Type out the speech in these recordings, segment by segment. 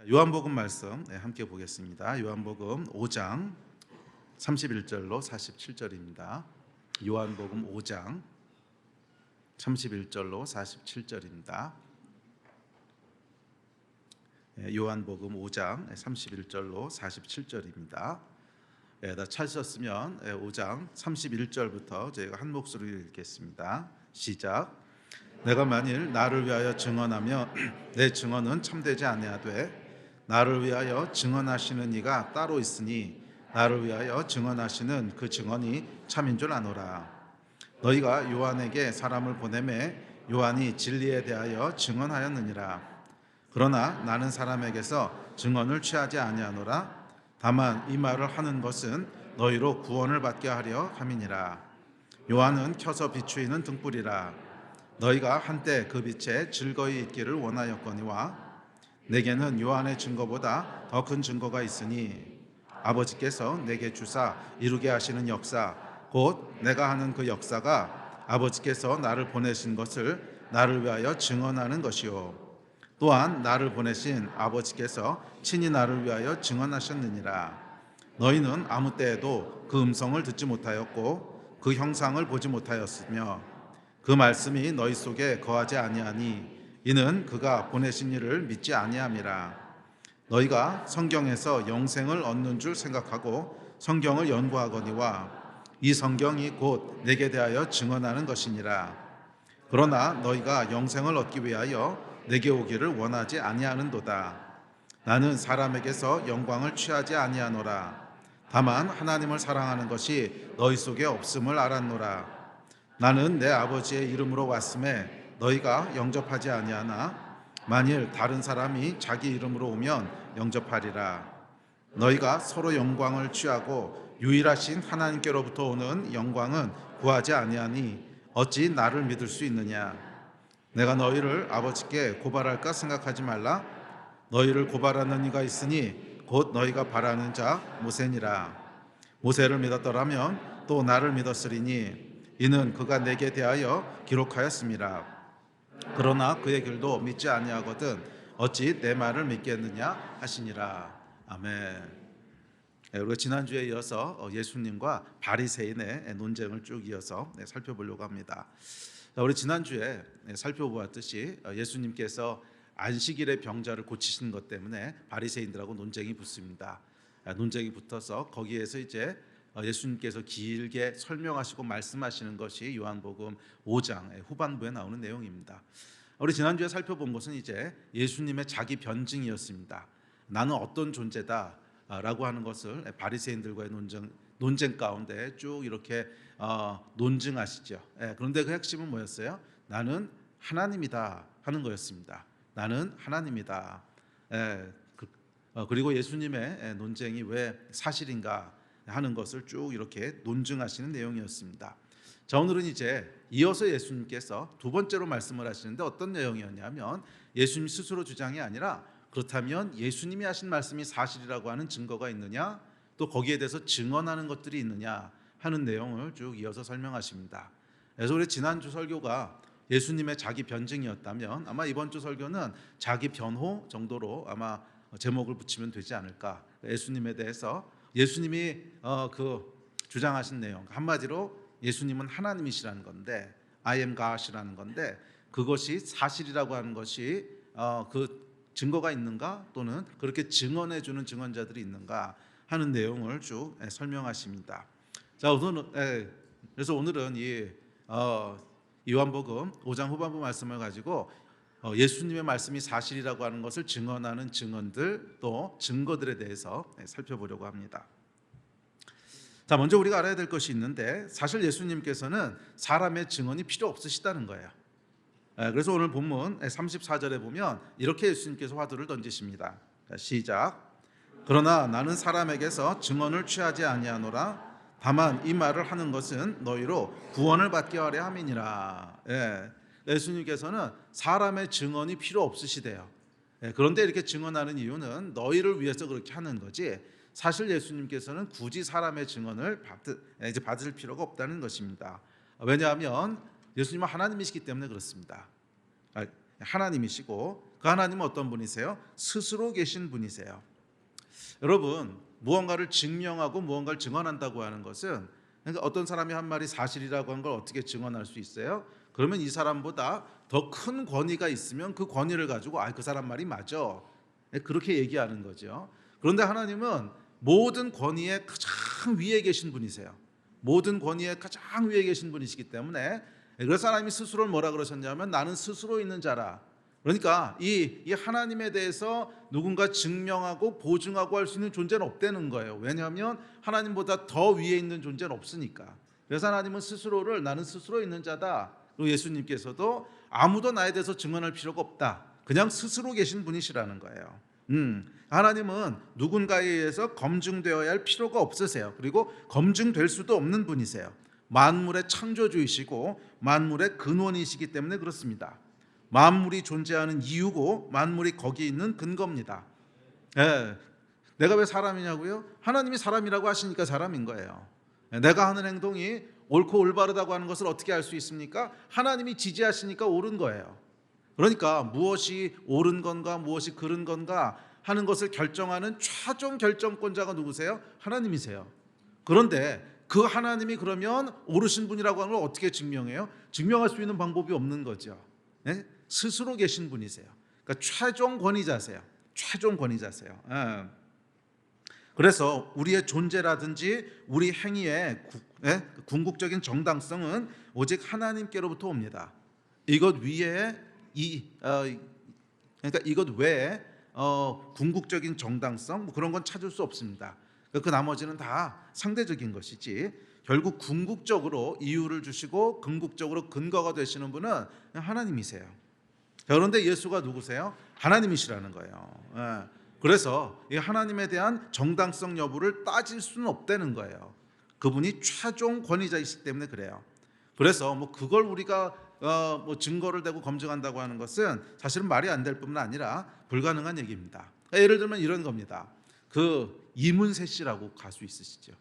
요한복음 말씀 함께 보겠습니다. 요한복음 5장 31절로 47절입니다. 요한복음 5장 31절로 47절입니다. 요한복음 5장 31절로 47절입니다. 다 찾으셨으면 5장 31절부터 저희가 한 목소리로 읽겠습니다. 시작. 내가 만일 나를 위하여 증언하며 내 증언은 참되지 아니하되 나를 위하여 증언하시는 이가 따로 있으니 나를 위하여 증언하시는 그 증언이 참인 줄 아노라. 너희가 요한에게 사람을 보내매 요한이 진리에 대하여 증언하였느니라. 그러나 나는 사람에게서 증언을 취하지 아니하노라. 다만 이 말을 하는 것은 너희로 구원을 받게 하려 함이니라. 요한은 켜서 비추이는 등불이라. 너희가 한때 그 빛에 즐거이 있기를 원하였거니와 내게는 요한의 증거보다 더 큰 증거가 있으니 아버지께서 내게 주사 이루게 하시는 역사 곧 내가 하는 그 역사가 아버지께서 나를 보내신 것을 나를 위하여 증언하는 것이요 또한 나를 보내신 아버지께서 친히 나를 위하여 증언하셨느니라. 너희는 아무 때에도 그 음성을 듣지 못하였고 그 형상을 보지 못하였으며 그 말씀이 너희 속에 거하지 아니하니 이는 그가 보내신 이를 믿지 아니함이라. 너희가 성경에서 영생을 얻는 줄 생각하고 성경을 연구하거니와 이 성경이 곧 내게 대하여 증언하는 것이니라. 그러나 너희가 영생을 얻기 위하여 내게 오기를 원하지 아니하는도다. 나는 사람에게서 영광을 취하지 아니하노라. 다만 하나님을 사랑하는 것이 너희 속에 없음을 알았노라. 나는 내 아버지의 이름으로 왔음에 너희가 영접하지 아니하나 만일 다른 사람이 자기 이름으로 오면 영접하리라. 너희가 서로 영광을 취하고 유일하신 하나님께로부터 오는 영광은 구하지 아니하니 어찌 나를 믿을 수 있느냐. 내가 너희를 아버지께 고발할까 생각하지 말라. 너희를 고발하는 이가 있으니 곧 너희가 바라는 자 모세니라. 모세를 믿었더라면 또 나를 믿었으리니 이는 그가 내게 대하여 기록하였음이라. 그러나 그의 길도 믿지 아니하거든 어찌 내 말을 믿겠느냐 하시니라. 아멘. 우리가 지난주에 이어서 예수님과 바리새인의 논쟁을 쭉 이어서 살펴보려고 합니다. 우리 지난주에 살펴보았듯이 예수님께서 안식일의 병자를 고치신 것 때문에 바리새인들하고 논쟁이 붙습니다. 논쟁이 붙어서 거기에서 이제 예수님께서 길게 설명하시고 말씀하시는 것이 요한복음 5장 후반부에 나오는 내용입니다. 우리 지난주에 살펴본 것은 이제 예수님의 자기 변증이었습니다. 나는 어떤 존재다 라고 하는 것을 바리새인들과의 논쟁 가운데 쭉 이렇게 논증하시죠. 그런데 그 핵심은 뭐였어요? 나는 하나님이다 하는 거였습니다. 나는 하나님이다. 그리고 예수님의 논쟁이 왜 사실인가 하는 것을 쭉 이렇게 논증하시는 내용이었습니다. 자, 오늘은 이제 이어서 예수님께서 두 번째로 말씀을 하시는데 어떤 내용이었냐면 예수님 스스로 주장이 아니라 그렇다면 예수님이 하신 말씀이 사실이라고 하는 증거가 있느냐 또 거기에 대해서 증언하는 것들이 있느냐 하는 내용을 쭉 이어서 설명하십니다. 그래서 우리 지난주 설교가 예수님의 자기 변증이었다면 아마 이번 주 설교는 자기 변호 정도로 아마 제목을 붙이면 되지 않을까. 예수님에 대해서 예수님이 그 주장하신 내용 한마디로 예수님은 하나님이시라는 건데 I am God이라는 건데 그것이 사실이라고 하는 것이 그 증거가 있는가 또는 그렇게 증언해 주는 증언자들이 있는가 하는 내용을 쭉 설명하십니다. 자, 그래서 오늘은 이 요한복음 5장 후반부 말씀을 가지고 예수님의 말씀이 사실이라고 하는 것을 증언하는 증언들 또 증거들에 대해서 살펴보려고 합니다. 자, 먼저 우리가 알아야 될 것이 있는데 사실 예수님께서는 사람의 증언이 필요 없으시다는 거예요. 그래서 오늘 본문 34절에 보면 이렇게 예수님께서 화두를 던지십니다. 시작. 그러나 나는 사람에게서 증언을 취하지 아니하노라. 다만 이 말을 하는 것은 너희로 구원을 받게 하려 함이니라. 예수님께서는 사람의 증언이 필요 없으시대요. 그런데 이렇게 증언하는 이유는 너희를 위해서 그렇게 하는 거지 사실 예수님께서는 굳이 사람의 증언을 받을 필요가 없다는 것입니다. 왜냐하면 예수님은 하나님이시기 때문에 그렇습니다. 하나님이시고 그 하나님은 어떤 분이세요? 스스로 계신 분이세요. 여러분, 무언가를 증명하고 무언가를 증언한다고 하는 것은, 그러니까 어떤 사람이 한 말이 사실이라고 한 걸 어떻게 증언할 수 있어요? 그러면 이 사람보다 더 큰 권위가 있으면 그 권위를 가지고 그 사람 말이 맞아, 그렇게 얘기하는 거죠. 그런데 하나님은 모든 권위의 가장 위에 계신 분이세요. 모든 권위의 가장 위에 계신 분이시기 때문에, 그래서 하나님이 스스로를 뭐라 그러셨냐면 나는 스스로 있는 자라. 그러니까 이 하나님에 대해서 누군가 증명하고 보증하고 할 수 있는 존재는 없다는 거예요. 왜냐하면 하나님보다 더 위에 있는 존재는 없으니까. 그래서 하나님은 스스로를 나는 스스로 있는 자다. 그리고 예수님께서도 아무도 나에 대해서 증언할 필요가 없다, 그냥 스스로 계신 분이시라는 거예요. 하나님은 누군가에 의해서 검증되어야 할 필요가 없으세요. 그리고 검증될 수도 없는 분이세요. 만물의 창조주이시고 만물의 근원이시기 때문에 그렇습니다. 만물이 존재하는 이유고 만물이 거기에 있는 근거입니다. 내가 왜 사람이냐고요? 하나님이 사람이라고 하시니까 사람인 거예요. 내가 하는 행동이 옳고 올바르다고 하는 것을 어떻게 알 수 있습니까? 하나님이 지지하시니까 옳은 거예요. 그러니까 무엇이 옳은 건가 무엇이 그른 건가 하는 것을 결정하는 최종 결정권자가 누구세요? 하나님이세요. 그런데 그 하나님이 그러면 옳으신 분이라고 하는 걸 어떻게 증명해요? 증명할 수 있는 방법이 없는 거죠. 네? 스스로 계신 분이세요. 그러니까 최종 권위자세요. 최종 권위자세요. 그래서 우리의 존재라든지 우리 행위의 궁극적인 정당성은 오직 하나님께로부터 옵니다. 이것 위에 그러니까 이것 외에 궁극적인 정당성 그런 건 찾을 수 없습니다. 그 나머지는 다 상대적인 것이지, 결국 궁극적으로 이유를 주시고 궁극적으로 근거가 되시는 분은 하나님이세요. 그런데 예수가 누구세요? 하나님이시라는 거예요. 그래서 이 하나님에 대한 정당성 여부를 따질 수는 없다는 거예요. 그분이 최종 권위자이시기 때문에 그래요. 그래서 그걸 우리가 증거를 대고 검증한다고 하는 것은 사실은 말이 안 될 뿐만 아니라 불가능한 얘기입니다. 예를 들면 이런 겁니다. 그 이문세 씨라고 가수 있으시죠?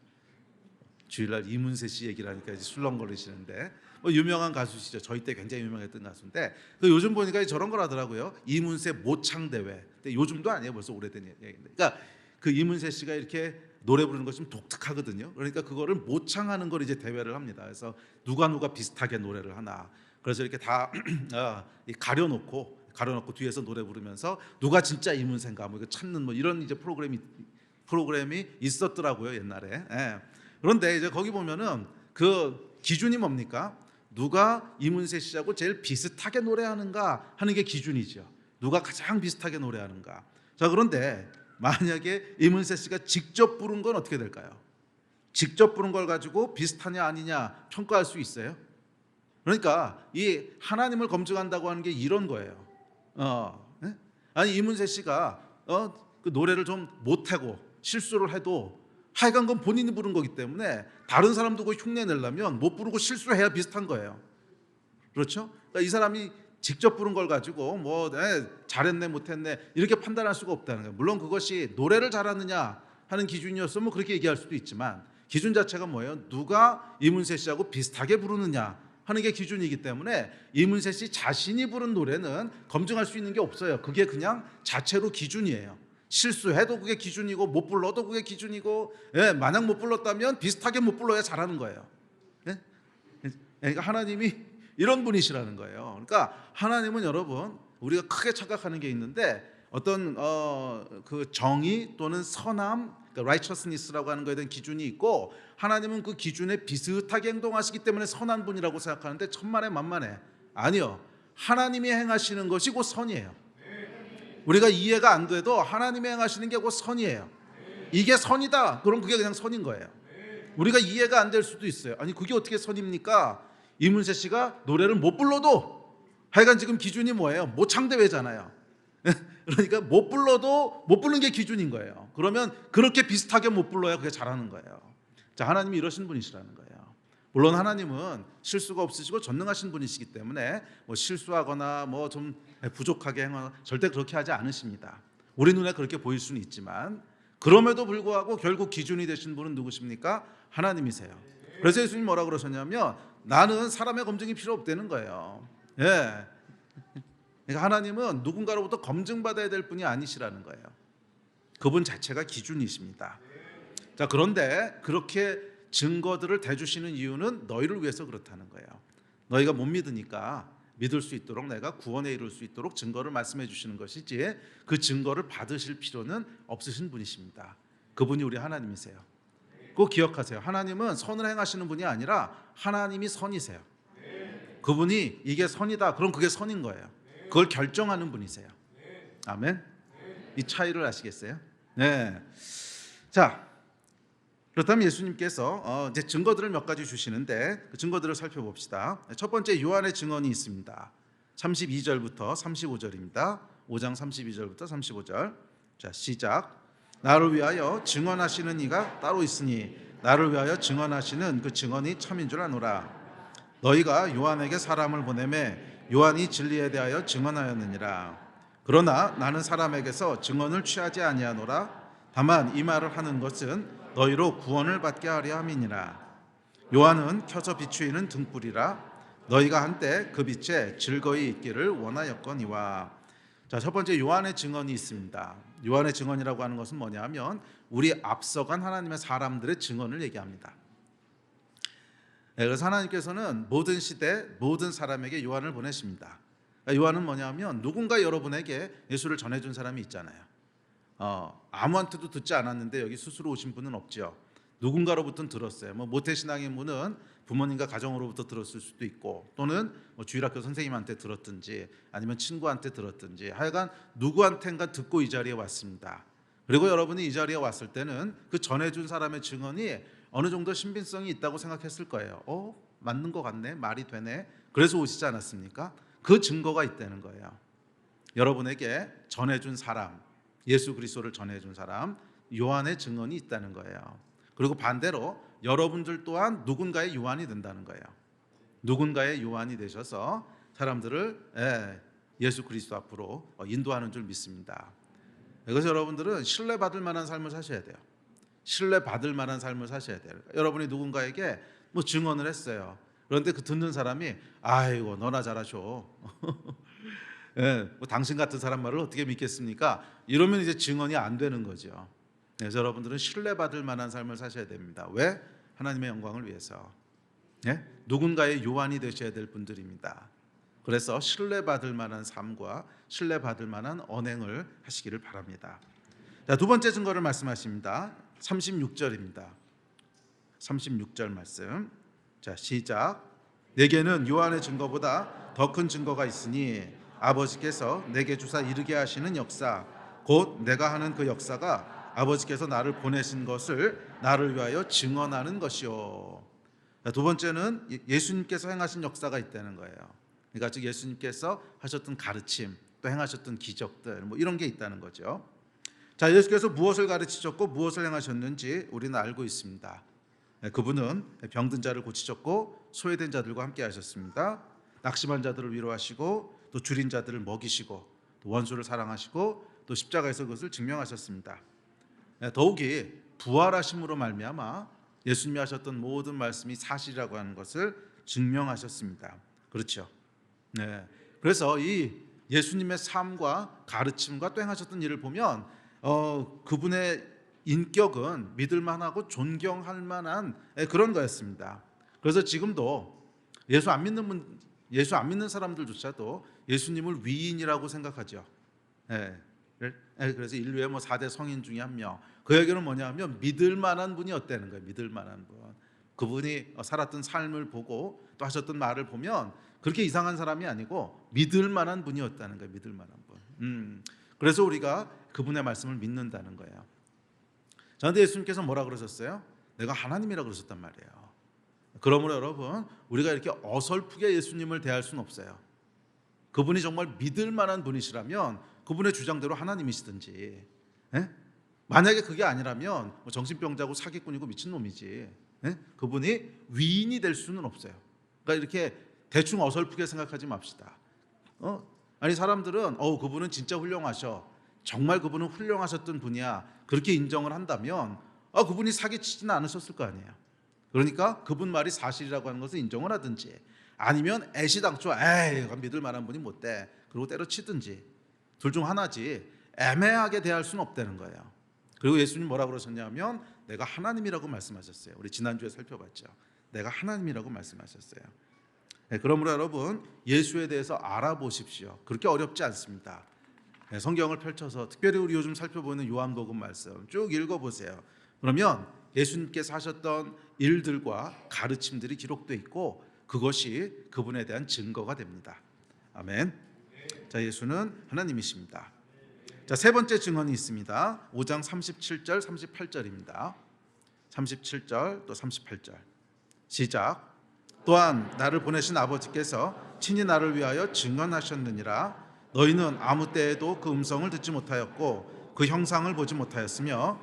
주일날 이문세 씨 얘기를 하니까 이제 술렁거리시는데, 유명한 가수시죠. 저희 때 굉장히 유명했던 가수인데, 요즘 보니까 저런 걸 하더라고요. 이문세 모창 대회. 근데 요즘도 아니에요. 벌써 오래된 얘기인데. 그러니까 그 이문세 씨가 이렇게 노래 부르는 것이 좀 독특하거든요. 그러니까 그거를 모창하는 걸 이제 대회를 합니다. 그래서 누가 비슷하게 노래를 하나. 그래서 이렇게 다 가려놓고 뒤에서 노래 부르면서 누가 진짜 이문세인가 이거 찾는 이런 이제 프로그램이 있었더라고요, 옛날에. 그런데 이제 거기 보면은 그 기준이 뭡니까? 누가 이문세 씨하고 제일 비슷하게 노래하는가 하는 게 기준이죠. 누가 가장 비슷하게 노래하는가. 자, 그런데 만약에 이문세 씨가 직접 부른 건 어떻게 될까요? 직접 부른 걸 가지고 비슷하냐 아니냐 평가할 수 있어요? 그러니까 이 하나님을 검증한다고 하는 게 이런 거예요. 아니 이문세 씨가 그 노래를 좀 못하고 실수를 해도 하여간 건 본인이 부른 거기 때문에 다른 사람도 그 흉내 내려면 못 부르고 실수해야 비슷한 거예요. 그렇죠? 그러니까 이 사람이 직접 부른 걸 가지고 잘했네 못했네 이렇게 판단할 수가 없다는 거예요. 물론 그것이 노래를 잘하느냐 하는 기준이었으면 그렇게 얘기할 수도 있지만, 기준 자체가 뭐예요? 누가 이문세 씨하고 비슷하게 부르느냐 하는 게 기준이기 때문에 이문세 씨 자신이 부른 노래는 검증할 수 있는 게 없어요. 그게 그냥 자체로 기준이에요. 실수해도 그게 기준이고 못 불러도 그게 기준이고, 만약 못 불렀다면 비슷하게 못 불러야 잘하는 거예요. 그러니까 하나님이 이런 분이시라는 거예요. 그러니까 하나님은 여러분, 우리가 크게 착각하는 게 있는데, 어떤 그 정의 또는 선함, 그러니까 righteousness라고 하는 거에 대한 기준이 있고, 하나님은 그 기준에 비슷하게 행동하시기 때문에 선한 분이라고 생각하는데 천만에 만만해. 아니요, 하나님이 행하시는 것이 곧 선이에요. 우리가 이해가 안 돼도 하나님이 행하시는 게 곧 선이에요. 이게 선이다, 그럼 그게 그냥 선인 거예요. 우리가 이해가 안 될 수도 있어요. 아니 그게 어떻게 선입니까? 이문세 씨가 노래를 못 불러도 하여간 지금 기준이 뭐예요? 모창대회잖아요. 그러니까 못 불러도 못 부르는 게 기준인 거예요. 그러면 그렇게 비슷하게 못 불러야 그게 잘하는 거예요. 자, 하나님이 이러신 분이시라는 거예요. 물론 하나님은 실수가 없으시고 전능하신 분이시기 때문에 실수하거나 좀 부족하게 행하거나 절대 그렇게 하지 않으십니다. 우리 눈에 그렇게 보일 수는 있지만, 그럼에도 불구하고 결국 기준이 되신 분은 누구십니까? 하나님이세요. 그래서 예수님 뭐라고 그러셨냐면 나는 사람의 검증이 필요 없다는 거예요. 그러니까 하나님은 누군가로부터 검증받아야 될 분이 아니시라는 거예요. 그분 자체가 기준이십니다. 자, 그런데 그렇게 증거들을 대주시는 이유는 너희를 위해서 그렇다는 거예요. 너희가 못 믿으니까 믿을 수 있도록, 내가 구원에 이룰 수 있도록 증거를 말씀해 주시는 것이지, 그 증거를 받으실 필요는 없으신 분이십니다. 그분이 우리 하나님이세요. 꼭 기억하세요. 하나님은 선을 행하시는 분이 아니라 하나님이 선이세요. 그분이 이게 선이다, 그럼 그게 선인 거예요. 그걸 결정하는 분이세요. 아멘. 이 차이를 아시겠어요? 네. 자, 그렇다면 예수님께서 이제 증거들을 몇 가지 주시는데 그 증거들을 살펴봅시다. 첫 번째, 요한의 증언이 있습니다. 32절부터 35절입니다. 5장 32절부터 35절. 자, 시작. 나를 위하여 증언하시는 이가 따로 있으니 나를 위하여 증언하시는 그 증언이 참인 줄 아노라. 너희가 요한에게 사람을 보내매 요한이 진리에 대하여 증언하였느니라. 그러나 나는 사람에게서 증언을 취하지 아니하노라. 다만 이 말을 하는 것은 너희로 구원을 받게 하려 함이니라. 요한은 켜서 비추이는 등불이라. 너희가 한때 그 빛에 즐거이 있기를 원하였거니와. 자, 첫 번째 요한의 증언이 있습니다. 요한의 증언이라고 하는 것은 뭐냐 하면 우리 앞서간 하나님의 사람들의 증언을 얘기합니다. 그래서 하나님께서는 모든 시대 모든 사람에게 요한을 보내십니다. 요한은 뭐냐 하면 누군가 여러분에게 예수를 전해준 사람이 있잖아요. 아무한테도 듣지 않았는데 여기 스스로 오신 분은 없죠. 누군가로부터는 들었어요. 모태신앙의 분은 부모님과 가정으로부터 들었을 수도 있고, 또는 주일학교 선생님한테 들었든지 아니면 친구한테 들었든지, 하여간 누구한텐가 듣고 이 자리에 왔습니다. 그리고 여러분이 이 자리에 왔을 때는 그 전해준 사람의 증언이 어느 정도 신빙성이 있다고 생각했을 거예요. 맞는 것 같네, 말이 되네, 그래서 오시지 않았습니까? 그 증거가 있다는 거예요. 여러분에게 전해준 사람, 예수 그리스도를 전해준 사람, 요한의 증언이 있다는 거예요. 그리고 반대로 여러분들 또한 누군가의 요한이 된다는 거예요. 누군가의 요한이 되셔서 사람들을 예수 그리스도 앞으로 인도하는 줄 믿습니다. 그래서 여러분들은 신뢰받을 만한 삶을 사셔야 돼요. 신뢰받을 만한 삶을 사셔야 돼요. 여러분이 누군가에게 증언을 했어요. 그런데 그 듣는 사람이 아이고 너나 잘하셔. 당신 같은 사람 말을 어떻게 믿겠습니까? 이러면 이제 증언이 안 되는 거죠. 그래서 여러분들은 신뢰받을 만한 삶을 사셔야 됩니다. 왜? 하나님의 영광을 위해서. 누군가의 요한이 되셔야 될 분들입니다. 그래서 신뢰받을 만한 삶과 신뢰받을 만한 언행을 하시기를 바랍니다. 자, 두 번째 증거를 말씀하십니다. 36절입니다. 36절 말씀. 자, 시작. 내게는 요한의 증거보다 더 큰 증거가 있으니 아버지께서 내게 주사 이르게 하시는 역사, 곧 내가 하는 그 역사가 아버지께서 나를 보내신 것을 나를 위하여 증언하는 것이요. 두 번째는 예수님께서 행하신 역사가 있다는 거예요. 그러니까 즉 예수님께서 하셨던 가르침, 또 행하셨던 기적들, 이런 게 있다는 거죠. 자, 예수께서 무엇을 가르치셨고 무엇을 행하셨는지 우리는 알고 있습니다. 그분은 병든 자를 고치셨고 소외된 자들과 함께 하셨습니다. 낙심한 자들을 위로하시고 또 줄인 자들을 먹이시고 또 원수를 사랑하시고 또 십자가에서 그것을 증명하셨습니다. 더욱이 부활하심으로 말미암아 예수님이 하셨던 모든 말씀이 사실이라고 하는 것을 증명하셨습니다. 그렇죠? 네. 그래서 이 예수님의 삶과 가르침과 또 행하셨던 일을 보면 그분의 인격은 믿을 만하고 존경할 만한 그런 거였습니다. 그래서 지금도 예수 안 믿는 사람들조차도 예수님을 위인이라고 생각하죠. 그래서 인류의 4대 성인 중에 한 명. 그 얘기는 뭐냐면 믿을 만한 분이었다는 거예요. 믿을 만한 분. 그분이 살았던 삶을 보고 또 하셨던 말을 보면 그렇게 이상한 사람이 아니고 믿을 만한 분이었다는 거예요. 믿을 만한 분. 그래서 우리가 그분의 말씀을 믿는다는 거예요. 그런데 예수님께서 뭐라 그러셨어요? 내가 하나님이라고 그러셨단 말이에요. 그러므로 여러분, 우리가 이렇게 어설프게 예수님을 대할 수는 없어요. 그분이 정말 믿을 만한 분이시라면 그분의 주장대로 하나님이시든지, 만약에 그게 아니라면 정신병자고 사기꾼이고 미친놈이지, 그분이 위인이 될 수는 없어요. 그러니까 이렇게 대충 어설프게 생각하지 맙시다. 아니 사람들은 그분은 진짜 훌륭하셔, 정말 그분은 훌륭하셨던 분이야, 그렇게 인정을 한다면 그분이 사기치지는 않으셨을 거 아니에요. 그러니까 그분 말이 사실이라고 하는 것을 인정을 하든지, 아니면 애시당초 믿을 만한 분이 못 돼, 그리고 때려치든지 둘 중 하나지 애매하게 대할 수는 없다는 거예요. 그리고 예수님 뭐라고 그러셨냐면 내가 하나님이라고 말씀하셨어요. 우리 지난주에 살펴봤죠. 내가 하나님이라고 말씀하셨어요. 그러므로 여러분 예수에 대해서 알아보십시오. 그렇게 어렵지 않습니다. 성경을 펼쳐서 특별히 우리 요즘 살펴보는 요한복음 말씀 쭉 읽어보세요. 그러면 예수님께서 하셨던 일들과 가르침들이 기록되어 있고 그것이 그분에 대한 증거가 됩니다. 아멘. 자, 예수는 하나님이십니다. 자, 세 번째 증언이 있습니다. 5장 37절 38절입니다. 37절 또 38절 시작. 또한 나를 보내신 아버지께서 친히 나를 위하여 증언하셨느니라. 너희는 아무 때에도 그 음성을 듣지 못하였고 그 형상을 보지 못하였으며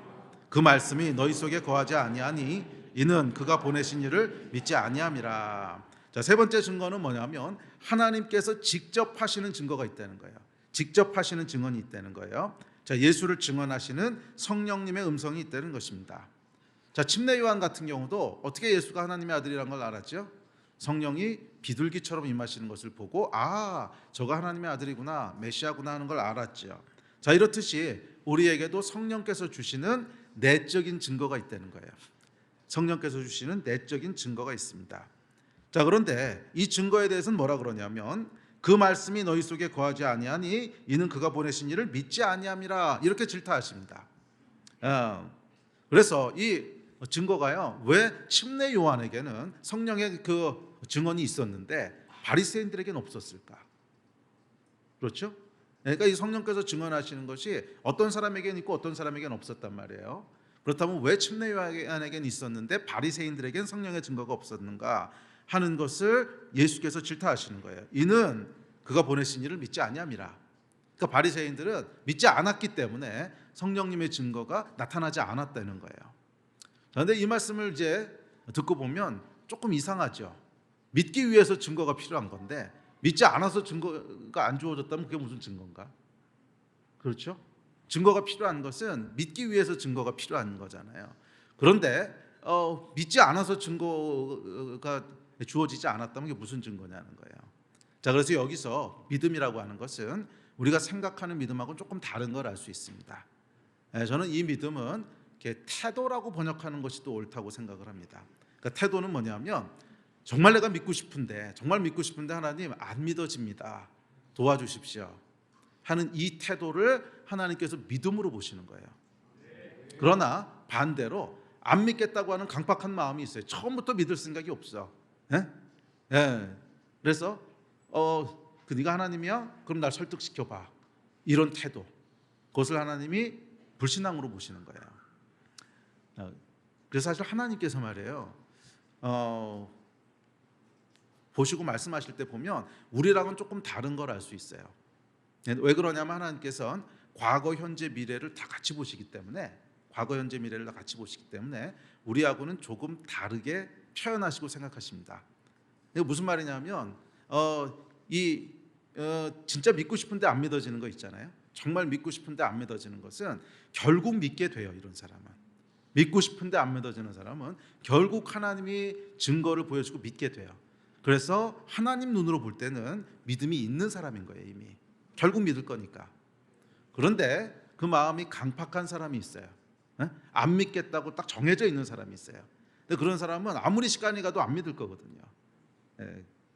그 말씀이 너희 속에 거하지 아니하니 이는 그가 보내신 이를 믿지 아니함이라. 자, 세 번째 증거는 뭐냐면 하나님께서 직접 하시는 증거가 있다는 거예요. 직접 하시는 증언이 있다는 거예요. 자, 예수를 증언하시는 성령님의 음성이 있다는 것입니다. 자, 침례 요한 같은 경우도 어떻게 예수가 하나님의 아들이라는 걸 알았죠? 성령이 비둘기처럼 임하시는 것을 보고 아, 저가 하나님의 아들이구나, 메시아구나 하는 걸 알았죠. 자, 이렇듯이 우리에게도 성령께서 주시는 내적인 증거가 있다는 거예요. 성령께서 주시는 내적인 증거가 있습니다. 자, 그런데 이 증거에 대해서는 뭐라 그러냐면 그 말씀이 너희 속에 거하지 아니하니 이는 그가 보내신 이를 믿지 아니함이라 이렇게 질타하십니다. 그래서 이 증거가요, 왜 침례 요한에게는 성령의 그 증언이 있었는데 바리새인들에게는 없었을까? 그렇죠? 그러니까 이 성령께서 증언하시는 것이 어떤 사람에게는 있고 어떤 사람에게는 없었단 말이에요. 그렇다면 왜 침례 요한에게는 있었는데 바리새인들에게는 성령의 증거가 없었는가 하는 것을 예수께서 질타하시는 거예요. 이는 그가 보내신 이를 믿지 아니함이라. 그러니까 바리새인들은 믿지 않았기 때문에 성령님의 증거가 나타나지 않았다는 거예요. 그런데 이 말씀을 이제 듣고 보면 조금 이상하죠. 믿기 위해서 증거가 필요한 건데 믿지 않아서 증거가 안 주어졌다면 그게 무슨 증거인가? 그렇죠? 증거가 필요한 것은 믿기 위해서 증거가 필요한 거잖아요. 그런데 믿지 않아서 증거가 주어지지 않았다면 그게 무슨 증거냐는 거예요. 자, 그래서 여기서 믿음이라고 하는 것은 우리가 생각하는 믿음하고는 조금 다른 걸 알 수 있습니다. 저는 이 믿음은 이렇게 태도라고 번역하는 것이 또 옳다고 생각을 합니다. 그러니까 태도는 뭐냐면 정말 내가 믿고 싶은데 하나님 안 믿어집니다. 도와주십시오 하는 이 태도를 하나님께서 믿음으로 보시는 거예요. 그러나 반대로 안 믿겠다고 하는 강박한 마음이 있어요. 처음부터 믿을 생각이 없어. 그래서 네가 하나님이야? 그럼 날 설득시켜봐. 이런 태도, 그것을 하나님이 불신앙으로 보시는 거예요. 그래서 사실 하나님께서 말이에요, 보시고 말씀하실 때 보면 우리랑은 조금 다른 걸 알 수 있어요. 왜 그러냐면 하나님께서는 과거, 현재, 미래를 다 같이 보시기 때문에 우리하고는 조금 다르게 표현하시고 생각하십니다. 이게 무슨 말이냐면 진짜 믿고 싶은데 안 믿어지는 거 있잖아요. 정말 믿고 싶은데 안 믿어지는 것은 결국 믿게 돼요. 이런 사람은 믿고 싶은데 안 믿어지는 사람은 결국 하나님이 증거를 보여주고 믿게 돼요. 그래서 하나님 눈으로 볼 때는 믿음이 있는 사람인 거예요. 이미 결국 믿을 거니까. 그런데 그 마음이 강팍한 사람이 있어요. 안 믿겠다고 딱 정해져 있는 사람이 있어요. 근데 그런 사람은 아무리 시간이 가도 안 믿을 거거든요.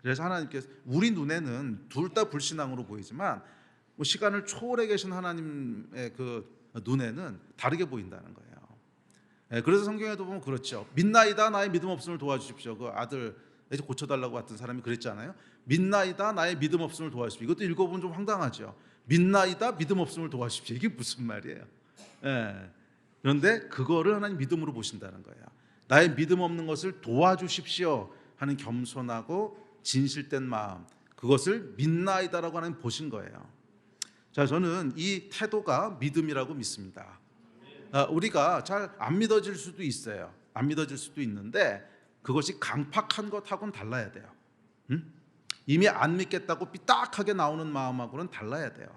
그래서 하나님께서 우리 눈에는 둘 다 불신앙으로 보이지만 시간을 초월해 계신 하나님의 그 눈에는 다르게 보인다는 거예요. 그래서 성경에도 보면 그렇죠. 믿나이다 나의 믿음 없음을 도와주십시오. 그 아들 이제 고쳐달라고 왔던 사람이 그랬잖아요. 믿나이다 나의 믿음 없음을 도와주십시오. 이것도 읽어보면 좀 황당하죠. 믿나이다 믿음 없음을 도와주십시오. 이게 무슨 말이에요? 그런데 그거를 하나님 믿음으로 보신다는 거예요. 나의 믿음 없는 것을 도와주십시오 하는 겸손하고 진실된 마음, 그것을 믿나이다라고 하나님 보신 거예요. 자, 저는 이 태도가 믿음이라고 믿습니다. 우리가 잘 안 믿어질 수도 있어요. 안 믿어질 수도 있는데 그것이 강팍한 것하고는 달라야 돼요. 이미 안 믿겠다고 삐딱하게 나오는 마음하고는 달라야 돼요.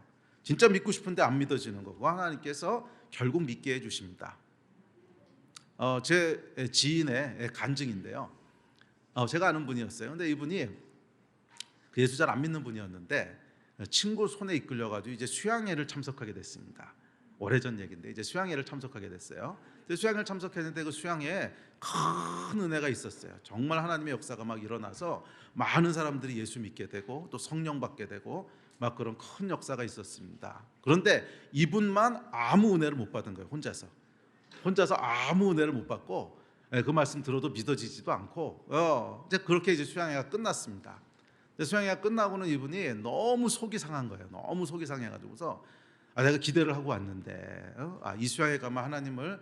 진짜 믿고 싶은데 안 믿어지는 거고 하나님께서 결국 믿게 해주십니다. 제 지인의 간증인데요. 제가 아는 분이었어요. 근데 이분이 예수 잘 안 믿는 분이었는데 친구 손에 이끌려가지고 이제 수양회를 참석하게 됐습니다. 오래전 얘기인데 이제 수양회를 참석하게 됐어요. 수양회를 참석했는데 그 수양회에 큰 은혜가 있었어요. 정말 하나님의 역사가 막 일어나서 많은 사람들이 예수 믿게 되고 또 성령 받게 되고 막 그런 큰 역사가 있었습니다. 그런데 이분만 아무 은혜를 못 받은 거예요. 혼자서 아무 은혜를 못 받고 그 말씀 들어도 믿어지지도 않고 이제 그렇게 이제 수양회가 끝났습니다. 수양회가 끝나고는 이분이 너무 속이 상한 거예요. 너무 속이 상해가지고서 내가 기대를 하고 왔는데 이 수양회 가면 하나님을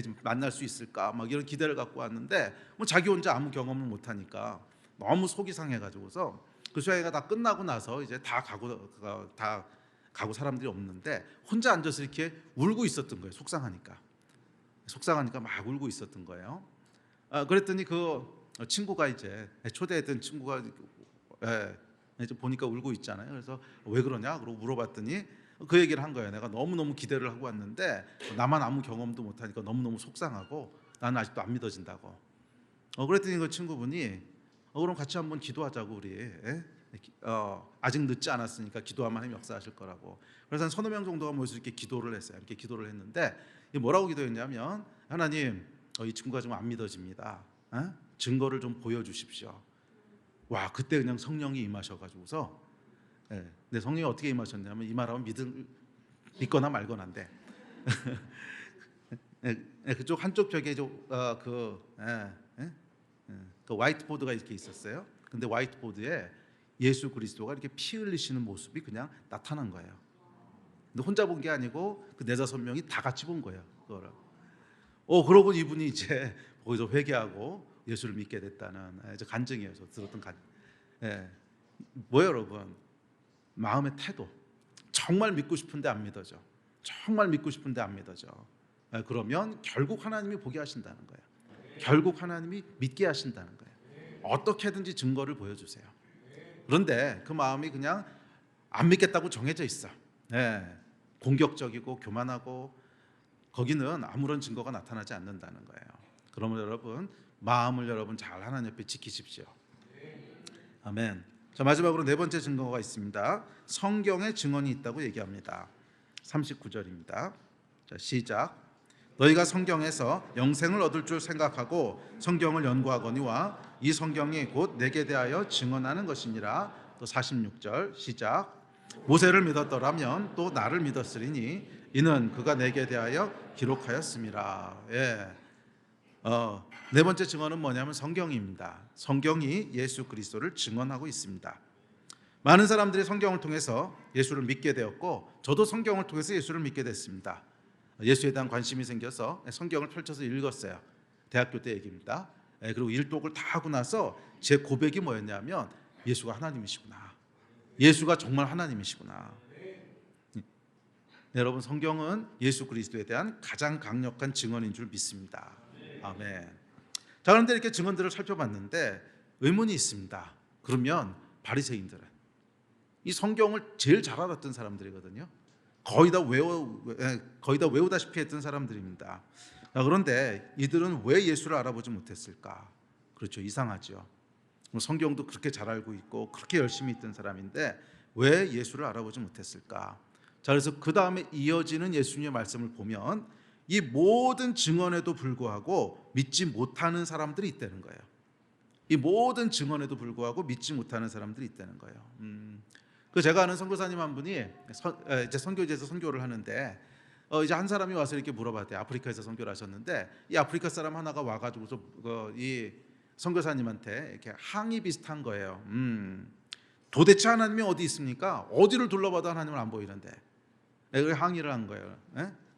좀 만날 수 있을까 막 이런 기대를 갖고 왔는데 뭐 자기 혼자 아무 경험을 못 하니까 너무 속이 상해가지고서 그 수양회가 다 끝나고 나서 이제 다 가고 사람들이 없는데 혼자 앉아서 이렇게 울고 있었던 거예요. 속상하니까 막 울고 있었던 거예요. 그랬더니 그 친구가 이제 초대했던 친구가 이제 보니까 울고 있잖아요. 그래서 왜 그러냐? 그러고 물어봤더니 그 얘기를 한 거예요. 내가 너무너무 기대를 하고 왔는데 나만 아무 경험도 못하니까 너무너무 속상하고 나는 아직도 안 믿어진다고. 그랬더니 그 친구분이 그럼 같이 한번 기도하자고 우리. 아직 늦지 않았으니까 기도하면 하나님 역사하실 거라고. 그래서 한 서너 명 정도가 모여서 이렇게 기도를 했어요. 이렇게 기도를 했는데 뭐라고 기도했냐면 하나님 이 친구가 좀 안 믿어집니다. 증거를 좀 보여주십시오. 와 그때 그냥 성령이 임하셔가지고서 근데 성령이 어떻게 임하셨냐면 이 말하면 믿거나 말거나인데 그쪽 한쪽 벽에 그 화이트보드가 이렇게 있었어요. 근데 화이트보드에 예수 그리스도가 이렇게 피 흘리시는 모습이 그냥 나타난 거예요. 근데 혼자 본 게 아니고 그 네다섯 명이 다 같이 본 거예요. 그거를. 그러고 이분이 이제 거기서 회개하고 예수를 믿게 됐다는 이제 간증이에요. 저 들었던 뭐예요, 여러분? 마음의 태도. 정말 믿고 싶은데 안 믿어져. 정말 믿고 싶은데 안 믿어져. 그러면 결국 하나님이 보게 하신다는 거예요. 결국 하나님이 믿게 하신다는 거예요. 어떻게든지 증거를 보여주세요. 그런데 그 마음이 그냥 안 믿겠다고 정해져 있어. 공격적이고 교만하고 거기는 아무런 증거가 나타나지 않는다는 거예요. 그러면 여러분 마음을 여러분 잘 하나님 옆에 지키십시오. 아멘. 자, 마지막으로 네 번째 증거가 있습니다. 성경에 증언이 있다고 얘기합니다. 39절입니다. 자, 시작. 너희가 성경에서 영생을 얻을 줄 생각하고 성경을 연구하거니와 이 성경이 곧 내게 대하여 증언하는 것이니라. 또 46절 시작. 모세를 믿었더라면 또 나를 믿었으리니 이는 그가 내게 대하여 기록하였음이라. 네 번째 증언은 뭐냐면 성경입니다. 성경이 예수 그리스도를 증언하고 있습니다. 많은 사람들이 성경을 통해서 예수를 믿게 되었고 저도 성경을 통해서 예수를 믿게 됐습니다. 예수에 대한 관심이 생겨서 성경을 펼쳐서 읽었어요. 대학교 때 얘기입니다. 그리고 일독을 다 하고 나서 제 고백이 뭐였냐면 예수가 하나님이시구나. 예수가 정말 하나님이시구나. 여러분 성경은 예수 그리스도에 대한 가장 강력한 증언인 줄 믿습니다. 아멘. 자, 그런데 이렇게 증언들을 살펴봤는데 의문이 있습니다. 그러면 바리새인들은 이 성경을 제일 잘 알았던 사람들이거든요. 거의 다 외우다시피 했던 사람들입니다. 자, 그런데 이들은 왜 예수를 알아보지 못했을까? 그렇죠, 이상하죠. 성경도 그렇게 잘 알고 있고 그렇게 열심히 있던 사람인데 왜 예수를 알아보지 못했을까? 자, 그래서 그 다음에 이어지는 예수님의 말씀을 보면 이 모든 증언에도 불구하고 믿지 못하는 사람들이 있다는 거예요. 이 모든 증언에도 불구하고 믿지 못하는 사람들이 있다는 거예요. 그 제가 아는 선교사님 한 분이 이제 선교지에서 선교를 하는데 이제 한 사람이 와서 이렇게 물어봤대요. 아프리카에서 선교를 하셨는데 이 아프리카 사람 하나가 와가지고서 이 선교사님한테 이렇게 항의 비슷한 거예요. 도대체 하나님이 어디 있습니까? 어디를 둘러봐도 하나님을 안 보이는데. 그래서 항의를 한 거예요.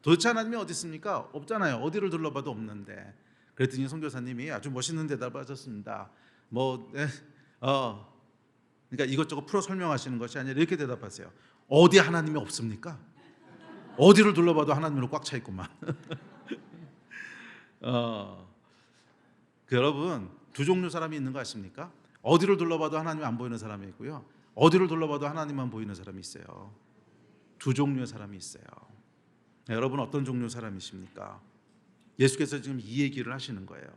도대체 하나님이 어디 있습니까? 없잖아요. 어디를 둘러봐도 없는데. 그랬더니 선교사님이 아주 멋있는 대답을 하셨습니다. 그러니까 이것저것 풀어 설명하시는 것이 아니라 이렇게 대답하세요. 어디 하나님이 없습니까? 어디를 둘러봐도 하나님으로 꽉 차 있구만. 여러분 두 종류 사람이 있는 거 아십니까? 어디를 둘러봐도 하나님이 안 보이는 사람이 있고요. 어디를 둘러봐도 하나님만 보이는 사람이 있어요. 두 종류의 사람이 있어요. 여러분 어떤 종류 사람이십니까? 예수께서 지금 이 얘기를 하시는 거예요.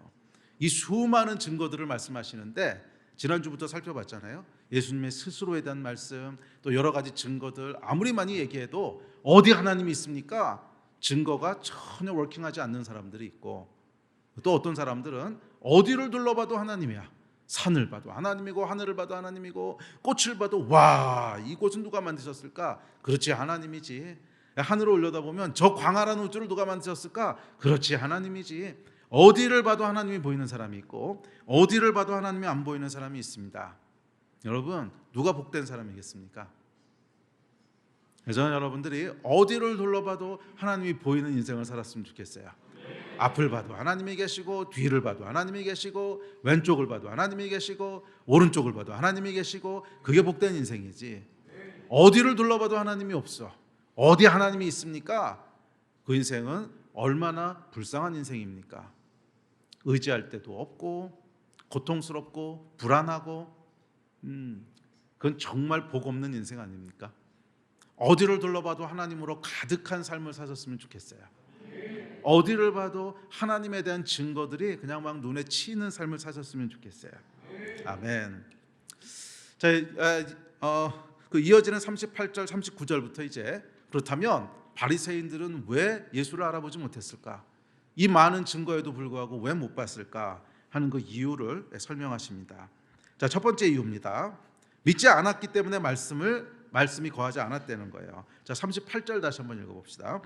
이 수많은 증거들을 말씀하시는데 지난주부터 살펴봤잖아요. 예수님의 스스로에 대한 말씀, 또 여러 가지 증거들 아무리 많이 얘기해도 어디 하나님이 있습니까? 증거가 전혀 워킹하지 않는 사람들이 있고, 또 어떤 사람들은 어디를 둘러봐도 하나님이야. 산을 봐도 하나님이고, 하늘을 봐도 하나님이고, 꽃을 봐도 와, 이곳은 누가 만드셨을까? 그렇지, 하나님이지. 하늘을 올려다보면 저 광활한 우주를 누가 만드셨을까? 그렇지, 하나님이지. 어디를 봐도 하나님이 보이는 사람이 있고, 어디를 봐도 하나님이 안 보이는 사람이 있습니다. 여러분, 누가 복된 사람이겠습니까? 저는 여러분들이 어디를 둘러봐도 하나님이 보이는 인생을 살았으면 좋겠어요. 앞을 봐도 하나님이 계시고, 뒤를 봐도 하나님이 계시고, 왼쪽을 봐도 하나님이 계시고, 오른쪽을 봐도 하나님이 계시고, 그게 복된 인생이지. 어디를 둘러봐도 하나님이 없어. 어디 하나님이 있습니까? 그 인생은 얼마나 불쌍한 인생입니까? 의지할 데도 없고, 고통스럽고, 불안하고, 그건 정말 복 없는 인생 아닙니까? 어디를 둘러봐도 하나님으로 가득한 삶을 사셨으면 좋겠어요. 어디를 봐도 하나님에 대한 증거들이 그냥 막 눈에 치이는 삶을 사셨으면 좋겠어요. 아멘. 자, 그 이어지는 38절, 39절부터 이제 그렇다면 바리새인들은 왜 예수를 알아보지 못했을까? 이 많은 증거에도 불구하고 왜 못 봤을까 하는 그 이유를 설명하십니다. 자, 첫 번째 이유입니다. 믿지 않았기 때문에 말씀이 거하지 않았다는 거예요. 자, 38절 다시 한번 읽어봅시다.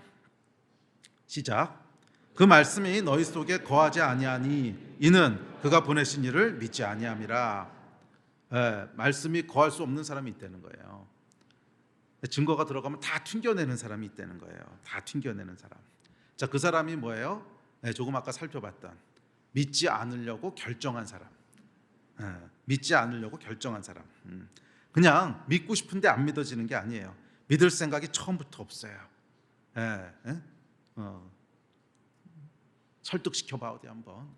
시작. 그 말씀이 너희 속에 거하지 아니하니 이는 그가 보내신 이를 믿지 아니함이라. 말씀이 거할 수 없는 사람이 있다는 거예요. 증거가 들어가면 다 튕겨내는 사람이 있다는 거예요. 다 튕겨내는 사람. 자, 그 사람이 뭐예요? 조금 아까 살펴봤던 믿지 않으려고 결정한 사람. 믿지 않으려고 결정한 사람. 그냥 믿고 싶은데 안 믿어지는 게 아니에요. 믿을 생각이 처음부터 없어요. 설득시켜봐 어디 한번.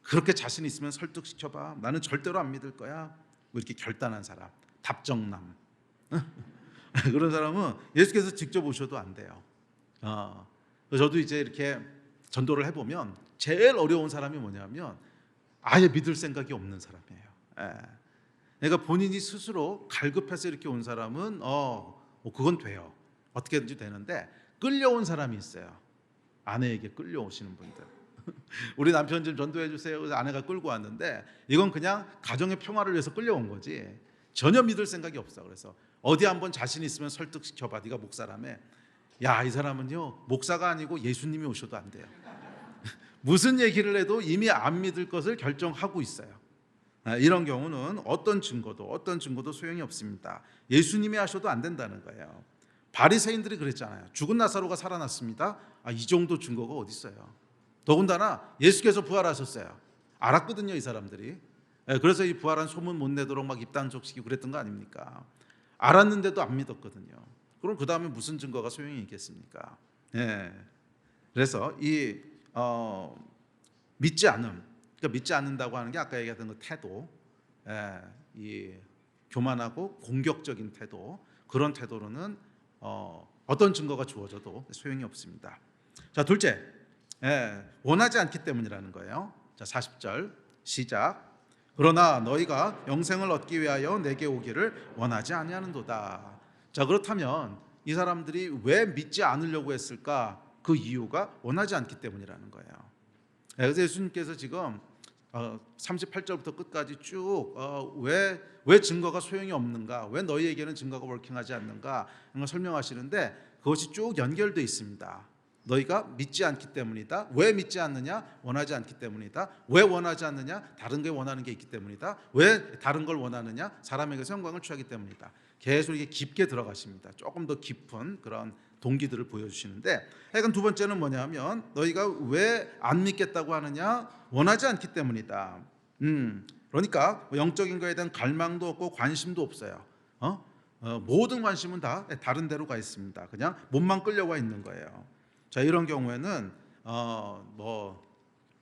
그렇게 자신 있으면 설득시켜봐. 나는 절대로 안 믿을 거야. 뭐 이렇게 결단한 사람, 답정남. 그런 사람은 예수께서 직접 오셔도 안 돼요. 저도 이제 이렇게 전도를 해보면 제일 어려운 사람이 뭐냐면 아예 믿을 생각이 없는 사람이에요. 그러니까 본인이 스스로 갈급해서 이렇게 온 사람은 그건 돼요. 어떻게든지 되는데 끌려온 사람이 있어요. 아내에게 끌려오시는 분들. 우리 남편 좀 전도해 주세요. 그래서 아내가 끌고 왔는데 이건 그냥 가정의 평화를 위해서 끌려온 거지 전혀 믿을 생각이 없어. 그래서 어디 한번 자신 있으면 설득시켜봐. 네가 목사라며. 야, 이 사람은요 목사가 아니고 예수님이 오셔도 안 돼요. 무슨 얘기를 해도 이미 안 믿을 것을 결정하고 있어요. 이런 경우는 어떤 증거도 소용이 없습니다. 예수님이 하셔도 안 된다는 거예요. 바리새인들이 그랬잖아요. 죽은 나사로가 살아났습니다. 이 정도 증거가 어디 있어요? 더군다나 예수께서 부활하셨어요. 알았거든요, 이 사람들이. 그래서 이 부활한 소문 못 내도록 막 입단속시키고 그랬던 거 아닙니까? 알았는데도 안 믿었거든요. 그럼 그 다음에 무슨 증거가 소용이 있겠습니까? 그래서 이 믿지 않음, 그러니까 믿지 않는다고 하는 게 아까 얘기했던 그 태도, 이 교만하고 공격적인 태도, 그런 태도로는 어떤 증거가 주어져도 소용이 없습니다. 자, 둘째, 원하지 않기 때문이라는 거예요. 자, 40절 시작. 그러나 너희가 영생을 얻기 위하여 내게 오기를 원하지 아니하는도다. 자, 그렇다면 이 사람들이 왜 믿지 않으려고 했을까? 그 이유가 원하지 않기 때문이라는 거예요. 그래서 예수님께서 지금 38절부터 끝까지 쭉 왜 증거가 소용이 없는가, 왜 너희에게는 증거가 워킹하지 않는가 이런 걸 설명하시는데 그것이 쭉 연결되어 있습니다. 너희가 믿지 않기 때문이다. 왜 믿지 않느냐? 원하지 않기 때문이다. 왜 원하지 않느냐? 다른 게 원하는 게 있기 때문이다. 왜 다른 걸 원하느냐? 사람에게서 영광을 취하기 때문이다. 계속 이게 깊게 들어가십니다. 조금 더 깊은 그런 동기들을 보여주시는데, 하여간 두 번째는 뭐냐면 너희가 왜 안 믿겠다고 하느냐? 원하지 않기 때문이다. 그러니까 영적인 거에 대한 갈망도 없고 관심도 없어요. 모든 관심은 다 다른 데로 가 있습니다. 그냥 몸만 끌려와 있는 거예요. 자, 이런 경우에는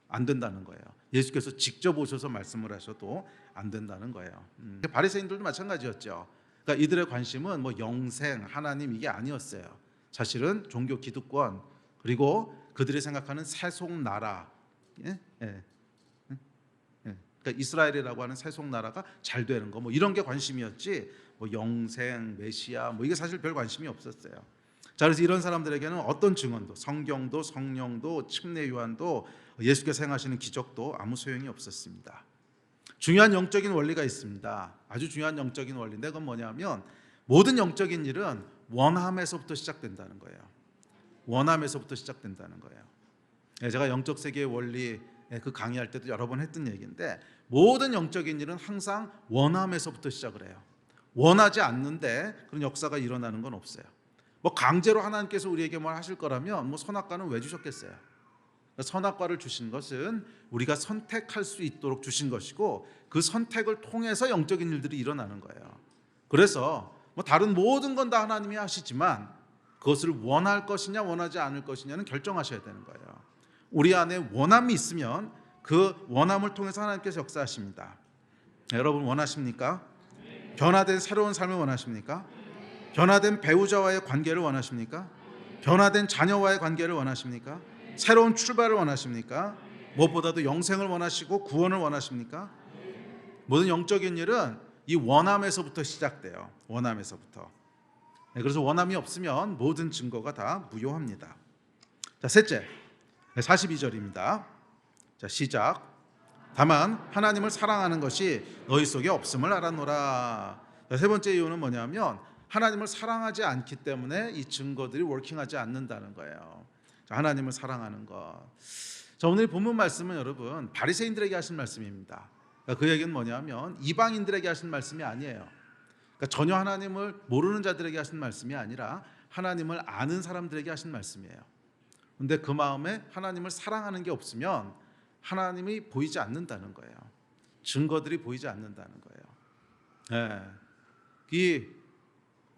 안 된다는 거예요. 예수께서 직접 오셔서 말씀을 하셔도 안 된다는 거예요. 바리새인들도 마찬가지였죠. 그러니까 이들의 관심은 영생, 하나님 이게 아니었어요. 사실은 종교 기득권, 그리고 그들이 생각하는 세속 나라, 그러니까 이스라엘이라고 하는 세속 나라가 잘 되는 거 뭐 이런 게 관심이었지 뭐 영생, 메시아 뭐 이게 사실 별 관심이 없었어요. 자, 그래서 이런 사람들에게는 어떤 증언도, 성경도, 성령도, 침례 요한도, 예수께서 행하시는 기적도 아무 소용이 없었습니다. 중요한 영적인 원리가 있습니다. 아주 중요한 영적인 원리인데 그건 뭐냐면 모든 영적인 일은 원함에서부터 시작된다는 거예요. 원함에서부터 시작된다는 거예요. 제가 영적 세계의 원리 그 강의할 때도 여러 번 했던 얘기인데 모든 영적인 일은 항상 원함에서부터 시작을 해요. 원하지 않는데 그런 역사가 일어나는 건 없어요. 뭐 강제로 하나님께서 우리에게 뭘 하실 거라면 뭐 선악과는 왜 주셨겠어요? 선악과를 주신 것은 우리가 선택할 수 있도록 주신 것이고 그 선택을 통해서 영적인 일들이 일어나는 거예요. 그래서 뭐 다른 모든 건 다 하나님이 하시지만 그것을 원할 것이냐 원하지 않을 것이냐는 결정하셔야 되는 거예요. 우리 안에 원함이 있으면 그 원함을 통해서 하나님께서 역사하십니다. 여러분 원하십니까? 변화된 새로운 삶을 원하십니까? 변화된 배우자와의 관계를 원하십니까? 변화된 자녀와의 관계를 원하십니까? 새로운 출발을 원하십니까? 무엇보다도 영생을 원하시고 구원을 원하십니까? 모든 영적인 일은 이 원함에서부터 시작돼요. 원함에서부터. 그래서 원함이 없으면 모든 증거가 다 무효합니다. 자, 셋째 42절입니다. 자, 시작. 다만 하나님을 사랑하는 것이 너희 속에 없음을 알아노라. 자, 세 번째 이유는 뭐냐면 하나님을 사랑하지 않기 때문에 이 증거들이 워킹하지 않는다는 거예요. 자, 하나님을 사랑하는 것. 자, 오늘 본문 말씀은 여러분 바리새인들에게 하신 말씀입니다. 그 얘기는 뭐냐면 이방인들에게 하신 말씀이 아니에요. 그러니까 전혀 하나님을 모르는 자들에게 하신 말씀이 아니라 하나님을 아는 사람들에게 하신 말씀이에요. 그런데 그 마음에 하나님을 사랑하는 게 없으면 하나님이 보이지 않는다는 거예요. 증거들이 보이지 않는다는 거예요. 이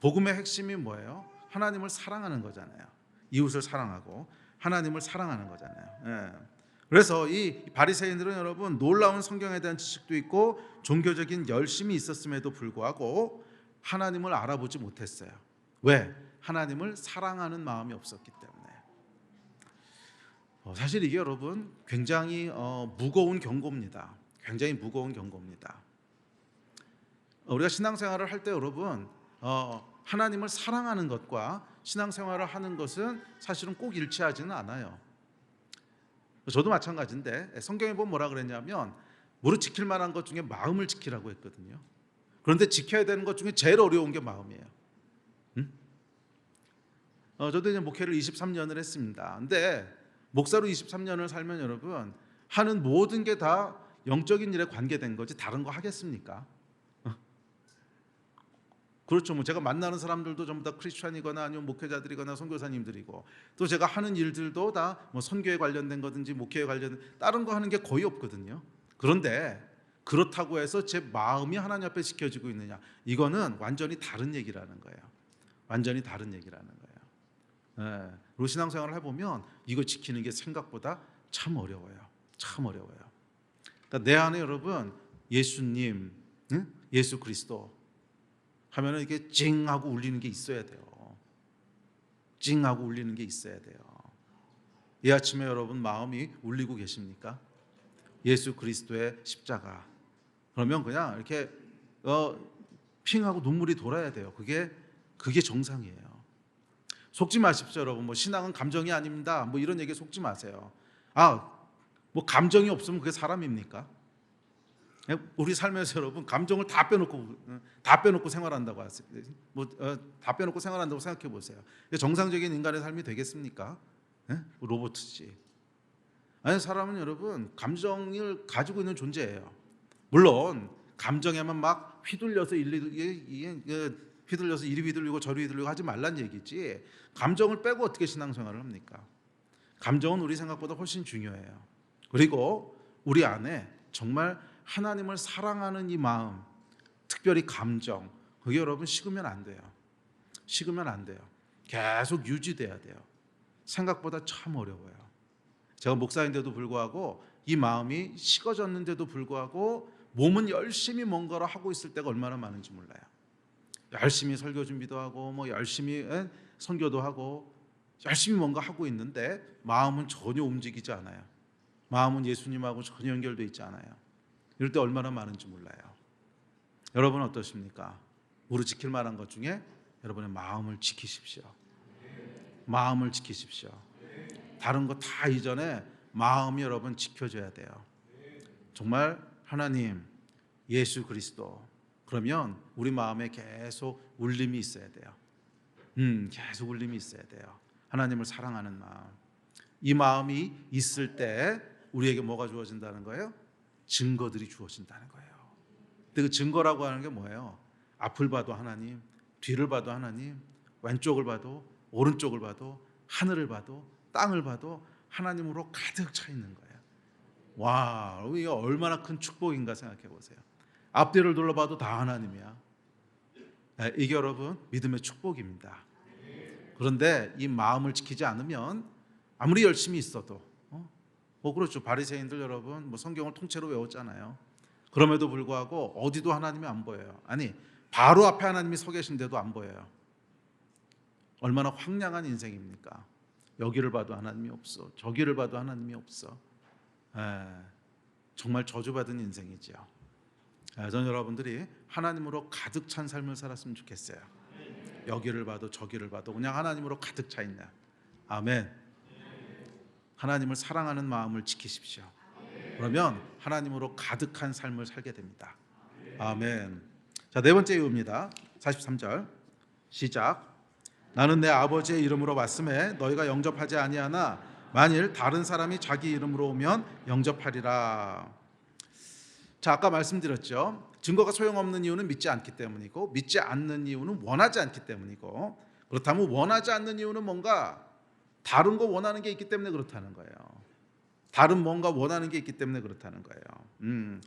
복음의 핵심이 뭐예요? 하나님을 사랑하는 거잖아요. 이웃을 사랑하고 하나님을 사랑하는 거잖아요. 그래서 이 바리새인들은 여러분 놀라운 성경에 대한 지식도 있고 종교적인 열심이 있었음에도 불구하고 하나님을 알아보지 못했어요. 왜? 하나님을 사랑하는 마음이 없었기 때문에. 사실 이게 여러분 굉장히 무거운 경고입니다. 굉장히 무거운 경고입니다. 우리가 신앙생활을 할 때 여러분 하나님을 사랑하는 것과 신앙생활을 하는 것은 사실은 꼭 일치하지는 않아요. 저도 마찬가지인데 성경에 보면 뭐라 그랬냐면 무릇 지킬 만한 것 중에 마음을 지키라고 했거든요. 그런데 지켜야 되는 것 중에 제일 어려운 게 마음이에요. 저도 이제 목회를 23년을 했습니다. 근데 목사로 23년을 살면 여러분 하는 모든 게 다 영적인 일에 관계된 거지 다른 거 하겠습니까? 그렇죠. 뭐 제가 만나는 사람들도 전부 다 크리스천이거나 아니면 목회자들이거나 선교사님들이고 또 제가 하는 일들도 다 뭐 선교에 관련된 거든지 목회에 관련된 다른 거 하는 게 거의 없거든요. 그런데 그렇다고 해서 제 마음이 하나님 앞에 지켜지고 있느냐? 이거는 완전히 다른 얘기라는 거예요. 완전히 다른 얘기라는 거예요. 그리고 신앙생활을 해보면 이거 지키는 게 생각보다 참 어려워요. 참 어려워요. 그러니까 내 안에 여러분 예수님, 예수 그리스도 하면은 이게 찡하고 울리는 게 있어야 돼요. 찡하고 울리는 게 있어야 돼요. 이 아침에 여러분 마음이 울리고 계십니까? 예수 그리스도의 십자가. 그러면 그냥 이렇게 핑하고 눈물이 돌아야 돼요. 그게 정상이에요. 속지 마십시오, 여러분. 뭐 신앙은 감정이 아닙니다. 뭐 이런 얘기에 속지 마세요. 뭐 감정이 없으면 그게 사람입니까? 우리 삶에서 여러분 감정을 다 빼놓고 생활한다고 하세요. 다 빼놓고 생활한다고 생각해 보세요. 정상적인 인간의 삶이 되겠습니까? 로봇이지. 아니 사람은 여러분 감정을 가지고 있는 존재예요. 물론 감정에만 막 휘둘려서 이리 휘둘리고 저리 휘둘리고 하지 말란 얘기지. 감정을 빼고 어떻게 신앙생활을 합니까? 감정은 우리 생각보다 훨씬 중요해요. 그리고 우리 안에 정말 하나님을 사랑하는 이 마음, 특별히 감정, 그게 여러분 식으면 안 돼요. 식으면 안 돼요. 계속 유지돼야 돼요. 생각보다 참 어려워요. 제가 목사인데도 불구하고 이 마음이 식어졌는데도 불구하고 몸은 열심히 뭔가를 하고 있을 때가 얼마나 많은지 몰라요. 열심히 설교 준비도 하고 뭐 열심히 선교도 하고 열심히 뭔가 하고 있는데 마음은 전혀 움직이지 않아요. 마음은 예수님하고 전혀 연결되어 있지 않아요. 이럴 때 얼마나 많은지 몰라요. 여러분 어떠십니까? 우리 지킬 만한 것 중에 여러분의 마음을 지키십시오. 마음을 지키십시오. 다른 거 다 이전에 마음이 여러분 지켜져야 돼요. 정말 하나님, 예수 그리스도, 그러면 우리 마음에 계속 울림이 있어야 돼요. 계속 울림이 있어야 돼요. 하나님을 사랑하는 마음. 이 마음이 있을 때 우리에게 뭐가 주어진다는 거예요? 증거들이 주어진다는 거예요. 근데 그 증거라고 하는 게 뭐예요? 앞을 봐도 하나님, 뒤를 봐도 하나님, 왼쪽을 봐도 오른쪽을 봐도 하늘을 봐도 땅을 봐도 하나님으로 가득 차 있는 거예요. 와, 이게 얼마나 큰 축복인가 생각해 보세요. 앞뒤를 둘러봐도 다 하나님이야. 이게 여러분 믿음의 축복입니다. 그런데 이 마음을 지키지 않으면 아무리 열심히 있어도 그렇죠. 바리새인들 여러분 성경을 통째로 외웠잖아요. 그럼에도 불구하고 어디도 하나님이 안 보여요. 아니 바로 앞에 하나님이 서 계신데도 안 보여요. 얼마나 황량한 인생입니까? 여기를 봐도 하나님이 없어, 저기를 봐도 하나님이 없어. 정말 저주받은 인생이죠. 저는 여러분들이 하나님으로 가득 찬 삶을 살았으면 좋겠어요. 여기를 봐도 저기를 봐도 그냥 하나님으로 가득 차 있는. 아멘. 하나님을 사랑하는 마음을 지키십시오. 그러면 하나님으로 가득한 삶을 살게 됩니다. 아멘. 자, 네 번째 이유입니다. 43절 시작. 나는 내 아버지의 이름으로 왔음에 너희가 영접하지 아니하나 만일 다른 사람이 자기 이름으로 오면 영접하리라. 자, 아까 말씀드렸죠. 증거가 소용없는 이유는 믿지 않기 때문이고 믿지 않는 이유는 원하지 않기 때문이고, 그렇다면 원하지 않는 이유는 뭔가 다른 거 원하는 게 있기 때문에 그렇다는 거예요. 다른 뭔가 원하는 게 있기 때문에 그렇다는 거예요.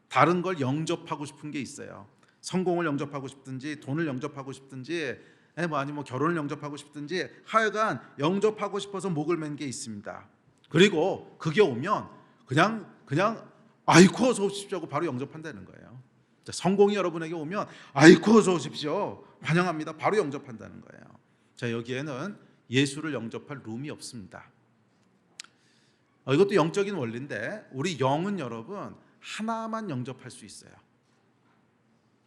다른 걸 영접하고 싶은 게 있어요. 성공을 영접하고 싶든지 돈을 영접하고 싶든지 아니면 결혼을 영접하고 싶든지 하여간 영접하고 싶어서 목을 맨 게 있습니다. 그리고 그게 오면 그냥 아이고 어서 오십시오 하고 바로 영접한다는 거예요. 자, 성공이 여러분에게 오면 아이고 어서 오십시오 환영합니다 바로 영접한다는 거예요. 자, 여기에는 예수를 영접할 룸이 없습니다. 이것도 영적인 원리인데 우리 영은 여러분 하나만 영접할 수 있어요.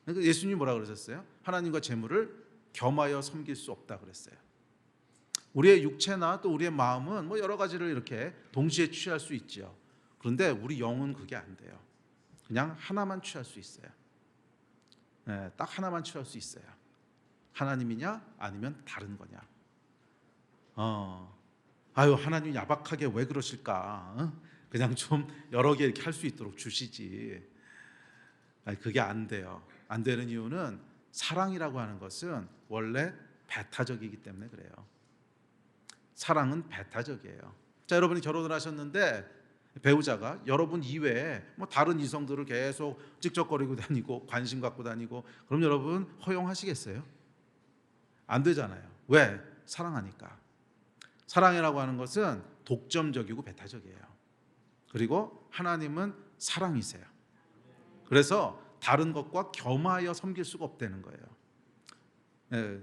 그러니까 예수님이 뭐라 그러셨어요? 하나님과 재물을 겸하여 섬길 수 없다 그랬어요. 우리의 육체나 또 우리의 마음은 여러 가지를 이렇게 동시에 취할 수 있죠. 그런데 우리 영은 그게 안 돼요. 그냥 하나만 취할 수 있어요. 딱 하나만 취할 수 있어요. 하나님이냐 아니면 다른 거냐. 하나님 야박하게 왜 그러실까? 그냥 좀 여러 개 이렇게 할 수 있도록 주시지. 그게 안 돼요. 안 되는 이유는 사랑이라고 하는 것은 원래 배타적이기 때문에 그래요. 사랑은 배타적이에요. 자, 여러분이 결혼을 하셨는데 배우자가 여러분 이외에 다른 이성들을 계속 찍적거리고 다니고 관심 갖고 다니고, 그럼 여러분 허용하시겠어요? 안 되잖아요. 왜? 사랑하니까. 사랑이라고 하는 것은 독점적이고 배타적이에요. 그리고 하나님은 사랑이세요. 그래서 다른 것과 겸하여 섬길 수가 없다는 거예요.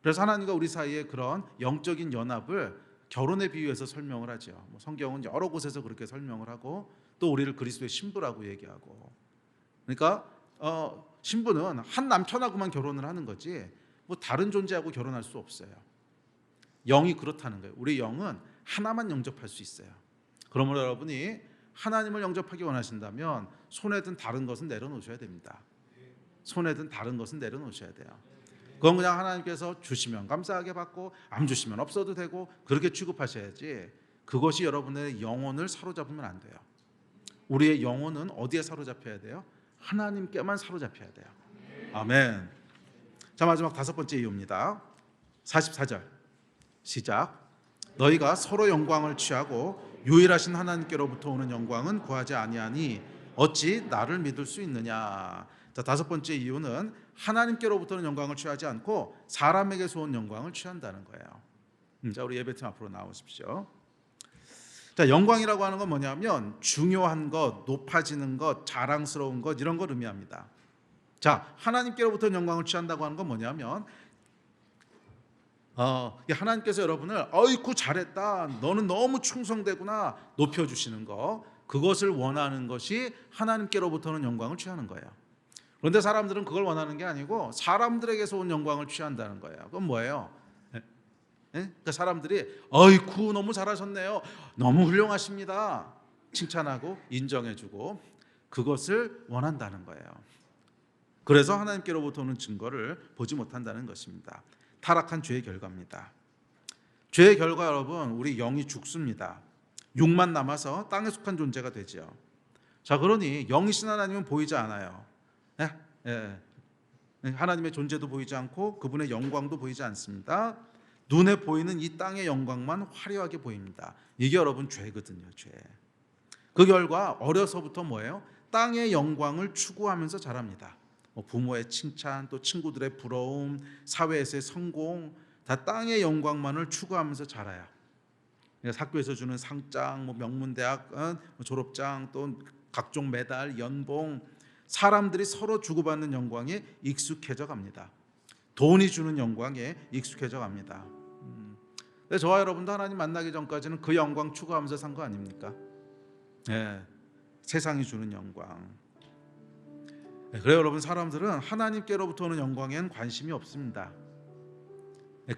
그래서 하나님과 우리 사이의 그런 영적인 연합을 결혼에 비유해서 설명을 하죠. 성경은 여러 곳에서 그렇게 설명을 하고 또 우리를 그리스도의 신부라고 얘기하고. 그러니까 신부는 한 남편하고만 결혼을 하는 거지 다른 존재하고 결혼할 수 없어요. 영이 그렇다는 거예요. 우리 영은 하나만 영접할 수 있어요. 그러므로 여러분이 하나님을 영접하기 원하신다면 손에 든 다른 것은 내려놓으셔야 됩니다. 손에 든 다른 것은 내려놓으셔야 돼요. 그건 그냥 하나님께서 주시면 감사하게 받고 안 주시면 없어도 되고 그렇게 취급하셔야지, 그것이 여러분의 영혼을 사로잡으면 안 돼요. 우리의 영혼은 어디에 사로잡혀야 돼요? 하나님께만 사로잡혀야 돼요. 아멘. 자, 마지막 다섯 번째 이유입니다. 44절 시작. 너희가 서로 영광을 취하고 유일하신 하나님께로부터 오는 영광은 구하지 아니하니 어찌 나를 믿을 수 있느냐. 자, 다섯 번째 이유는 하나님께로부터는 영광을 취하지 않고 사람에게서 온 영광을 취한다는 거예요. 자, 우리 예배팀 앞으로 나오십시오. 자, 영광이라고 하는 건 뭐냐면 중요한 것, 높아지는 것, 자랑스러운 것, 이런 걸 의미합니다. 자, 하나님께로부터 영광을 취한다고 하는 건 뭐냐면 하나님께서 여러분을 어이쿠 잘했다, 너는 너무 충성되구나 높여주시는 거, 그것을 원하는 것이 하나님께로부터는 영광을 취하는 거예요. 그런데 사람들은 그걸 원하는 게 아니고 사람들에게서 온 영광을 취한다는 거예요. 그건 뭐예요? 그 사람들이 어이쿠 너무 잘하셨네요, 너무 훌륭하십니다, 칭찬하고 인정해주고 그것을 원한다는 거예요. 그래서 하나님께로부터 오는 증거를 보지 못한다는 것입니다. 타락한 죄의 결과입니다. 죄의 결과 여러분, 우리 영이 죽습니다. 육만 남아서 땅에 속한 존재가 되지요. 자, 그러니 영이신 하나님은 보이지 않아요. 하나님의 존재도 보이지 않고 그분의 영광도 보이지 않습니다. 눈에 보이는 이 땅의 영광만 화려하게 보입니다. 이게 여러분 죄거든요. 죄. 그 결과 어려서부터 뭐예요? 땅의 영광을 추구하면서 자랍니다. 부모의 칭찬, 또 친구들의 부러움, 사회에서의 성공, 다 땅의 영광만을 추구하면서 자라요. 학교에서 주는 상장, 명문대학 졸업장, 또 각종 메달, 연봉, 사람들이 서로 주고받는 영광에 익숙해져 갑니다. 돈이 주는 영광에 익숙해져 갑니다. 근데 저와 여러분도 하나님 만나기 전까지는 그 영광 추구하면서 산 거 아닙니까? 세상이 주는 영광. 그래요, 여러분, 사람들은 하나님께로부터 오는 영광에는 관심이 없습니다.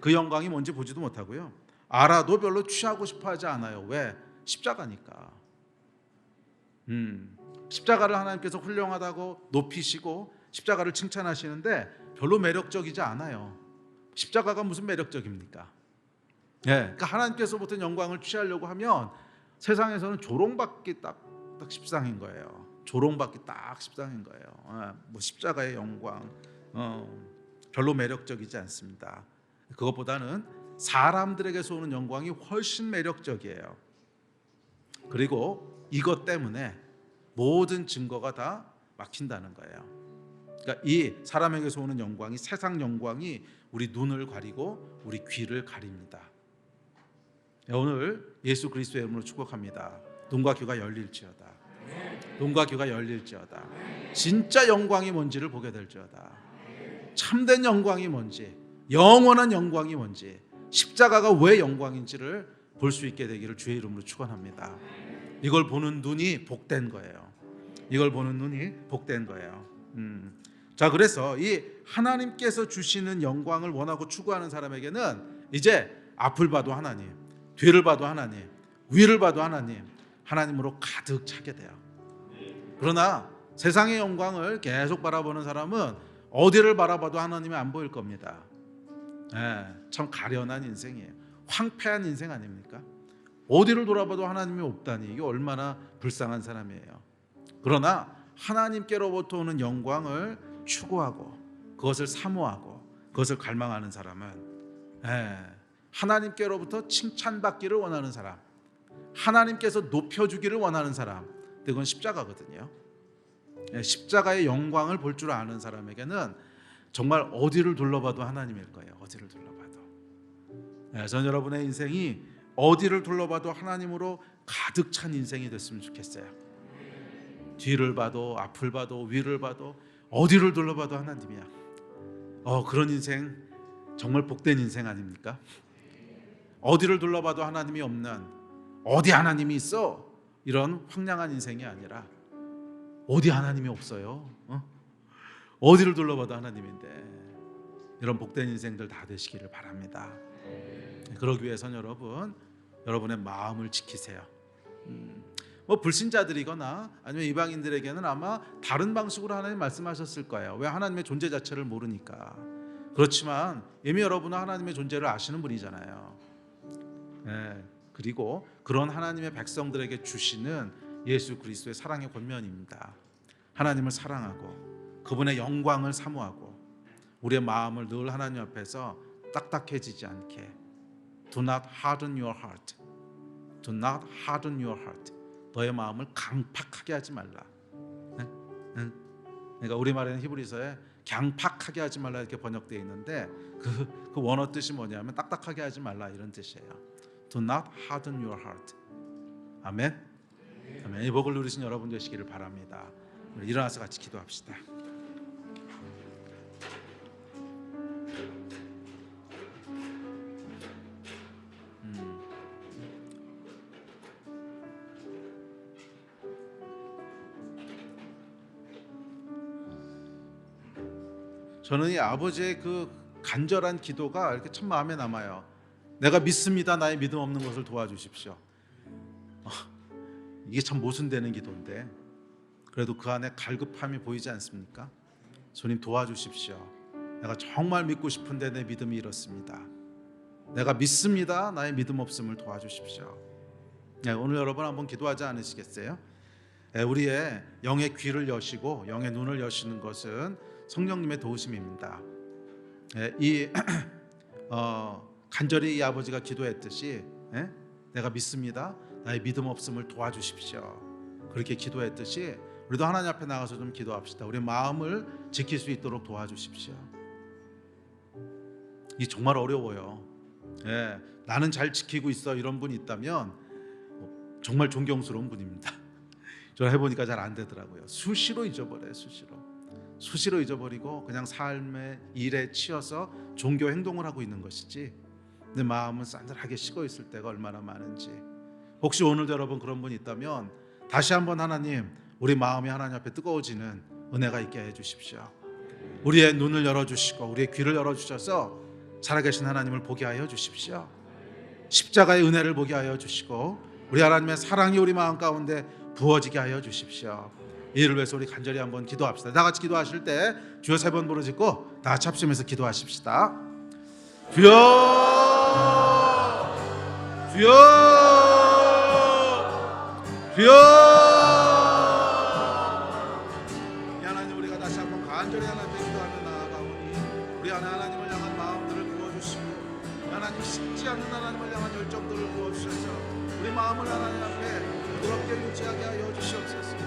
그 영광이 뭔지 보지도 못하고요, 알아도 별로 취하고 싶어 하지 않아요. 왜? 십자가니까. 십자가를 하나님께서 훌륭하다고 높이시고 십자가를 칭찬하시는데 별로 매력적이지 않아요. 십자가가 무슨 매력적입니까? 그러니까 하나님께서부터 영광을 취하려고 하면 세상에서는 조롱받기 딱 십상인 거예요. 조롱받기 딱 십상인 거예요. 십자가의 영광 별로 매력적이지 않습니다. 그것보다는 사람들에게서 오는 영광이 훨씬 매력적이에요. 그리고 이것 때문에 모든 증거가 다 막힌다는 거예요. 그러니까 이 사람에게서 오는 영광이, 세상 영광이 우리 눈을 가리고 우리 귀를 가립니다. 오늘 예수 그리스도의 이름으로 축복합니다. 눈과 귀가 열릴지어다. 눈과 귀가 열릴지어다. 진짜 영광이 뭔지를 보게 될지어다. 참된 영광이 뭔지, 영원한 영광이 뭔지, 십자가가 왜 영광인지를 볼 수 있게 되기를 주의 이름으로 축원합니다. 이걸 보는 눈이 복된 거예요. 이걸 보는 눈이 복된 거예요. 자, 그래서 이 하나님께서 주시는 영광을 원하고 추구하는 사람에게는 이제 앞을 봐도 하나님, 뒤를 봐도 하나님, 위를 봐도 하나님, 하나님으로 가득 차게 돼요. 그러나 세상의 영광을 계속 바라보는 사람은 어디를 바라봐도 하나님이 안 보일 겁니다. 참 가련한 인생이에요. 황폐한 인생 아닙니까? 어디를 돌아봐도 하나님이 없다니, 이게 얼마나 불쌍한 사람이에요. 그러나 하나님께로부터 오는 영광을 추구하고 그것을 사모하고 그것을 갈망하는 사람은 하나님께로부터 칭찬받기를 원하는 사람, 하나님께서 높여주기를 원하는 사람, 그건 십자가거든요. 십자가의 영광을 볼 줄 아는 사람에게는 정말 어디를 둘러봐도 하나님일 거예요. 어디를 둘러봐도. 전 여러분의 인생이 어디를 둘러봐도 하나님으로 가득 찬 인생이 됐으면 좋겠어요. 뒤를 봐도 앞을 봐도 위를 봐도 어디를 둘러봐도 하나님이야. 그런 인생 정말 복된 인생 아닙니까? 어디를 둘러봐도 하나님이 없는, 어디 하나님이 있어? 이런 황량한 인생이 아니라 어디 하나님이 없어요? 어디를 둘러봐도 하나님인데, 이런 복된 인생들 다 되시기를 바랍니다. 그러기 위해서는 여러분의 마음을 지키세요. 불신자들이거나 아니면 이방인들에게는 아마 다른 방식으로 하나님 말씀하셨을 거예요. 왜? 하나님의 존재 자체를 모르니까. 그렇지만 이미 여러분은 하나님의 존재를 아시는 분이잖아요. 그리고 그런 하나님의 백성들에게 주시는 예수 그리스도의 사랑의 권면입니다. 하나님을 사랑하고 그분의 영광을 사모하고 우리의 마음을 늘 하나님 앞에서 딱딱해지지 않게, Do not harden your heart. Do not harden your heart. 너의 마음을 강팍하게 하지 말라. 그러니까 우리말에는 히브리서에 강팍하게 하지 말라 이렇게 번역되어 있는데 그 원어 뜻이 뭐냐면 딱딱하게 하지 말라 이런 뜻이에요. Do not harden your heart. 아멘. 아멘. 이 복을 누리신 여러분 되시기를 바랍니다. 우리 일어나서 같이 기도합시다. 저는 이 아버지의 그 간절한 기도가 이렇게 참 마음에 남아요. 내가 믿습니다. 나의 믿음 없는 것을 도와주십시오. 이게 참 모순되는 기도인데 그래도 그 안에 갈급함이 보이지 않습니까? 주님 도와주십시오. 내가 정말 믿고 싶은데 내 믿음이 이렇습니다. 내가 믿습니다. 나의 믿음 없음을 도와주십시오. 네, 오늘 여러분 한번 기도하지 않으시겠어요? 네, 우리의 영의 귀를 여시고 영의 눈을 여시는 것은 성령님의 도우심입니다. 네, 이 간절히 이 아버지가 기도했듯이 내가 믿습니다. 나의 믿음 없음을 도와주십시오. 그렇게 기도했듯이 우리도 하나님 앞에 나가서 좀 기도합시다. 우리 마음을 지킬 수 있도록 도와주십시오. 이 정말 어려워요. 나는 잘 지키고 있어 이런 분이 있다면 정말 존경스러운 분입니다. 저는 해보니까 잘 안 되더라고요. 수시로 잊어버려요. 수시로 잊어버리고 그냥 삶의 일에 치여서 종교 행동을 하고 있는 것이지 내 마음은 싸늘하게 식어 있을 때가 얼마나 많은지. 혹시 오늘도 여러분 그런 분이 있다면 다시 한번 하나님, 우리 마음이 하나님 앞에 뜨거워지는 은혜가 있게 해주십시오. 우리의 눈을 열어주시고 우리의 귀를 열어주셔서 살아계신 하나님을 보게 하여 주십시오. 십자가의 은혜를 보게 하여 주시고 우리 하나님의 사랑이 우리 마음 가운데 부어지게 하여 주십시오. 이를 위해서 우리 간절히 한번 기도합시다. 다 같이 기도하실 때 주여 3번 부르짖고 다 같이 합심해서 기도하십시다. 주여, 주여, 주여. 하나님, 우리가 다시 한번 간절히 하나님께 기도하며 나아가오니 우리 안에 하나님을 향한 마음들을 부어주시고 하나님 식지 않는 하나님을 향한 열정들을 부어주셔서 우리 마음을 하나님 앞에 부드럽게 유지하게 하여 주시옵소서.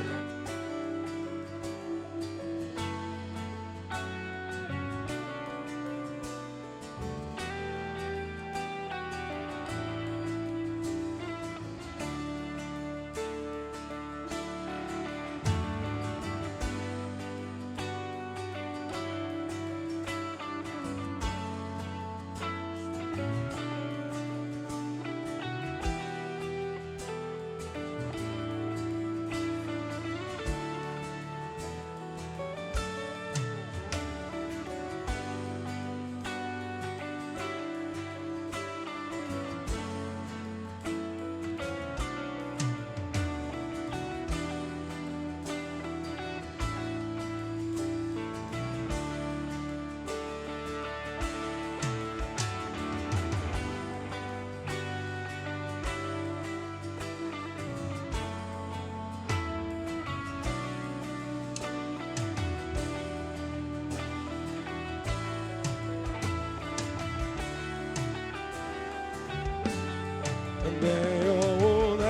내 영혼아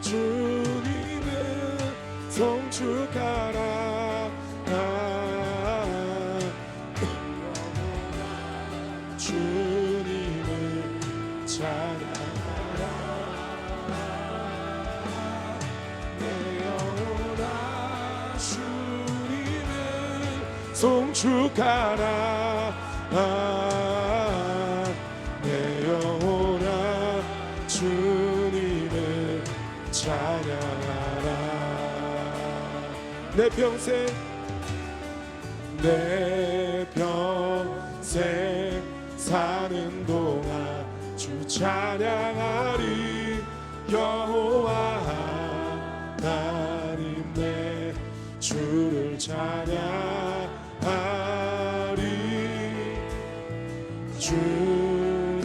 주님을 송축하라. 주님을 찬양하라. 내 영혼아 주님을 송축하라. 내 영혼아 주님을 찬양하라. 내 평생 사는 동안 주 찬양하리. 여호와 하나님 내 주를 찬양하리. 주님을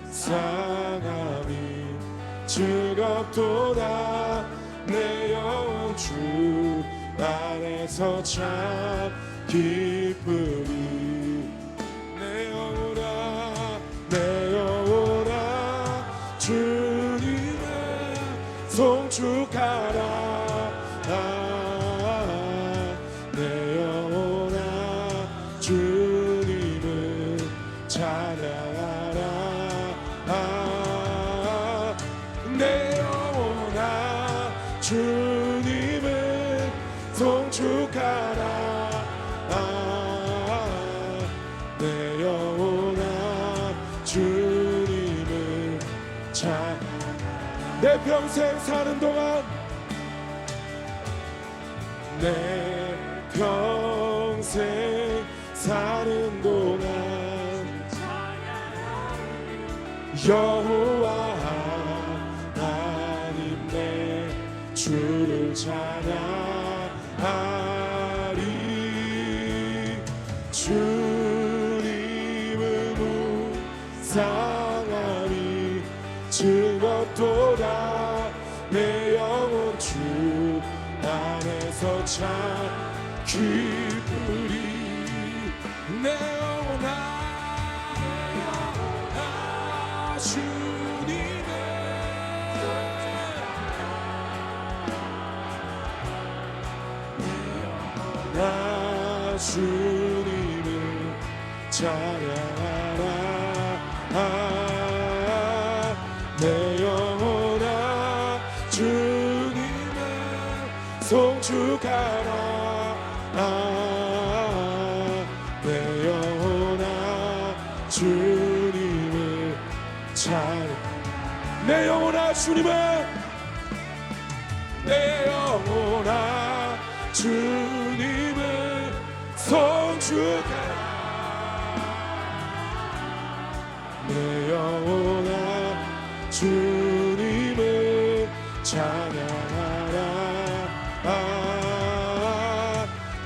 묵상함이 즐겁도다. 내 영혼 주 안에서 참 기쁘리. 내 영혼아 주님을 송축하라. 내 영혼아 주님을 찬양하라. 내 영혼아 주님을 송축하라. 내 영혼아 주님을 찬양하라. 내 평생 사는 동안 내 평생 평생 사는 동안 여호와 하나님 내 주를 찬양하리. 주님을 묵상하리. 즐겁도다 내 영혼 주 안에서 참 기쁘리. 내 영혼아 주님의 나 주님을 찬양하라. 내 영혼아 주님을 송축하라. 내 영혼아 주님을 찬양. 내 영혼아 주님을, 내 영혼아 주님을 송축하라. 내 영혼아 주님을 찬양하라.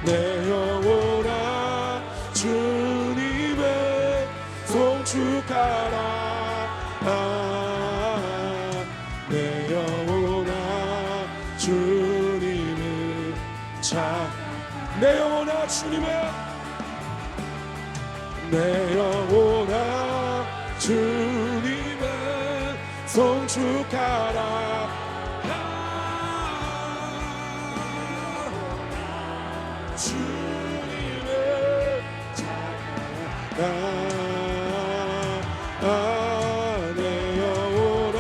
내 영혼아 주님을 송축하라. 내 영혼아 주님을 내 영혼아 주님을, 내 영혼아 주님을 송축하라. 주님을 찬양하라. 내 영혼아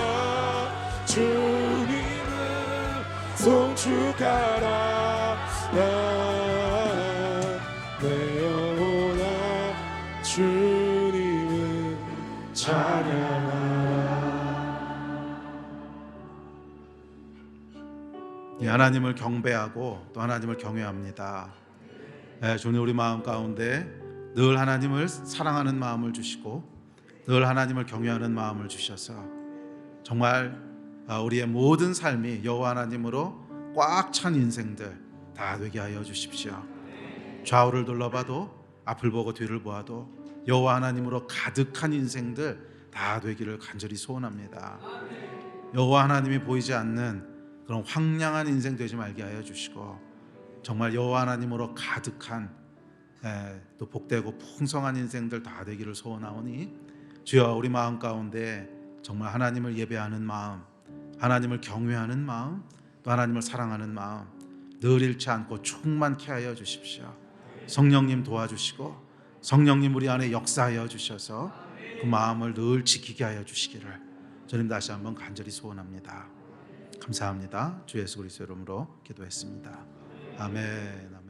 주님을 송축하라. 내 영혼아 주님을 찬양하라. 하나님을 경배하고 또 하나님을 경외합니다. 주님, 우리 마음 가운데 늘 하나님을 사랑하는 마음을 주시고 늘 하나님을 경외하는 마음을 주셔서 정말 우리의 모든 삶이 여호와 하나님으로 꽉 찬 인생들 다 되게 하여 주십시오. 좌우를 둘러봐도 앞을 보고 뒤를 보아도 여호와 하나님으로 가득한 인생들 다 되기를 간절히 소원합니다. 여호와 하나님이 보이지 않는 그런 황량한 인생 되지 말게 하여 주시고 정말 여호와 하나님으로 가득한 또 복되고 풍성한 인생들 다 되기를 소원하오니 주여, 우리 마음 가운데 정말 하나님을 예배하는 마음, 하나님을 경외하는 마음, 또 하나님을 사랑하는 마음 늘 잃지 않고 충만케 하여 주십시오. 성령님 도와주시고 성령님 우리 안에 역사하여 주셔서 그 마음을 늘 지키게 하여 주시기를 주님 다시 한번 간절히 소원합니다. 감사합니다. 주 예수 그리스도 이름으로 기도했습니다. 아멘. 아멘.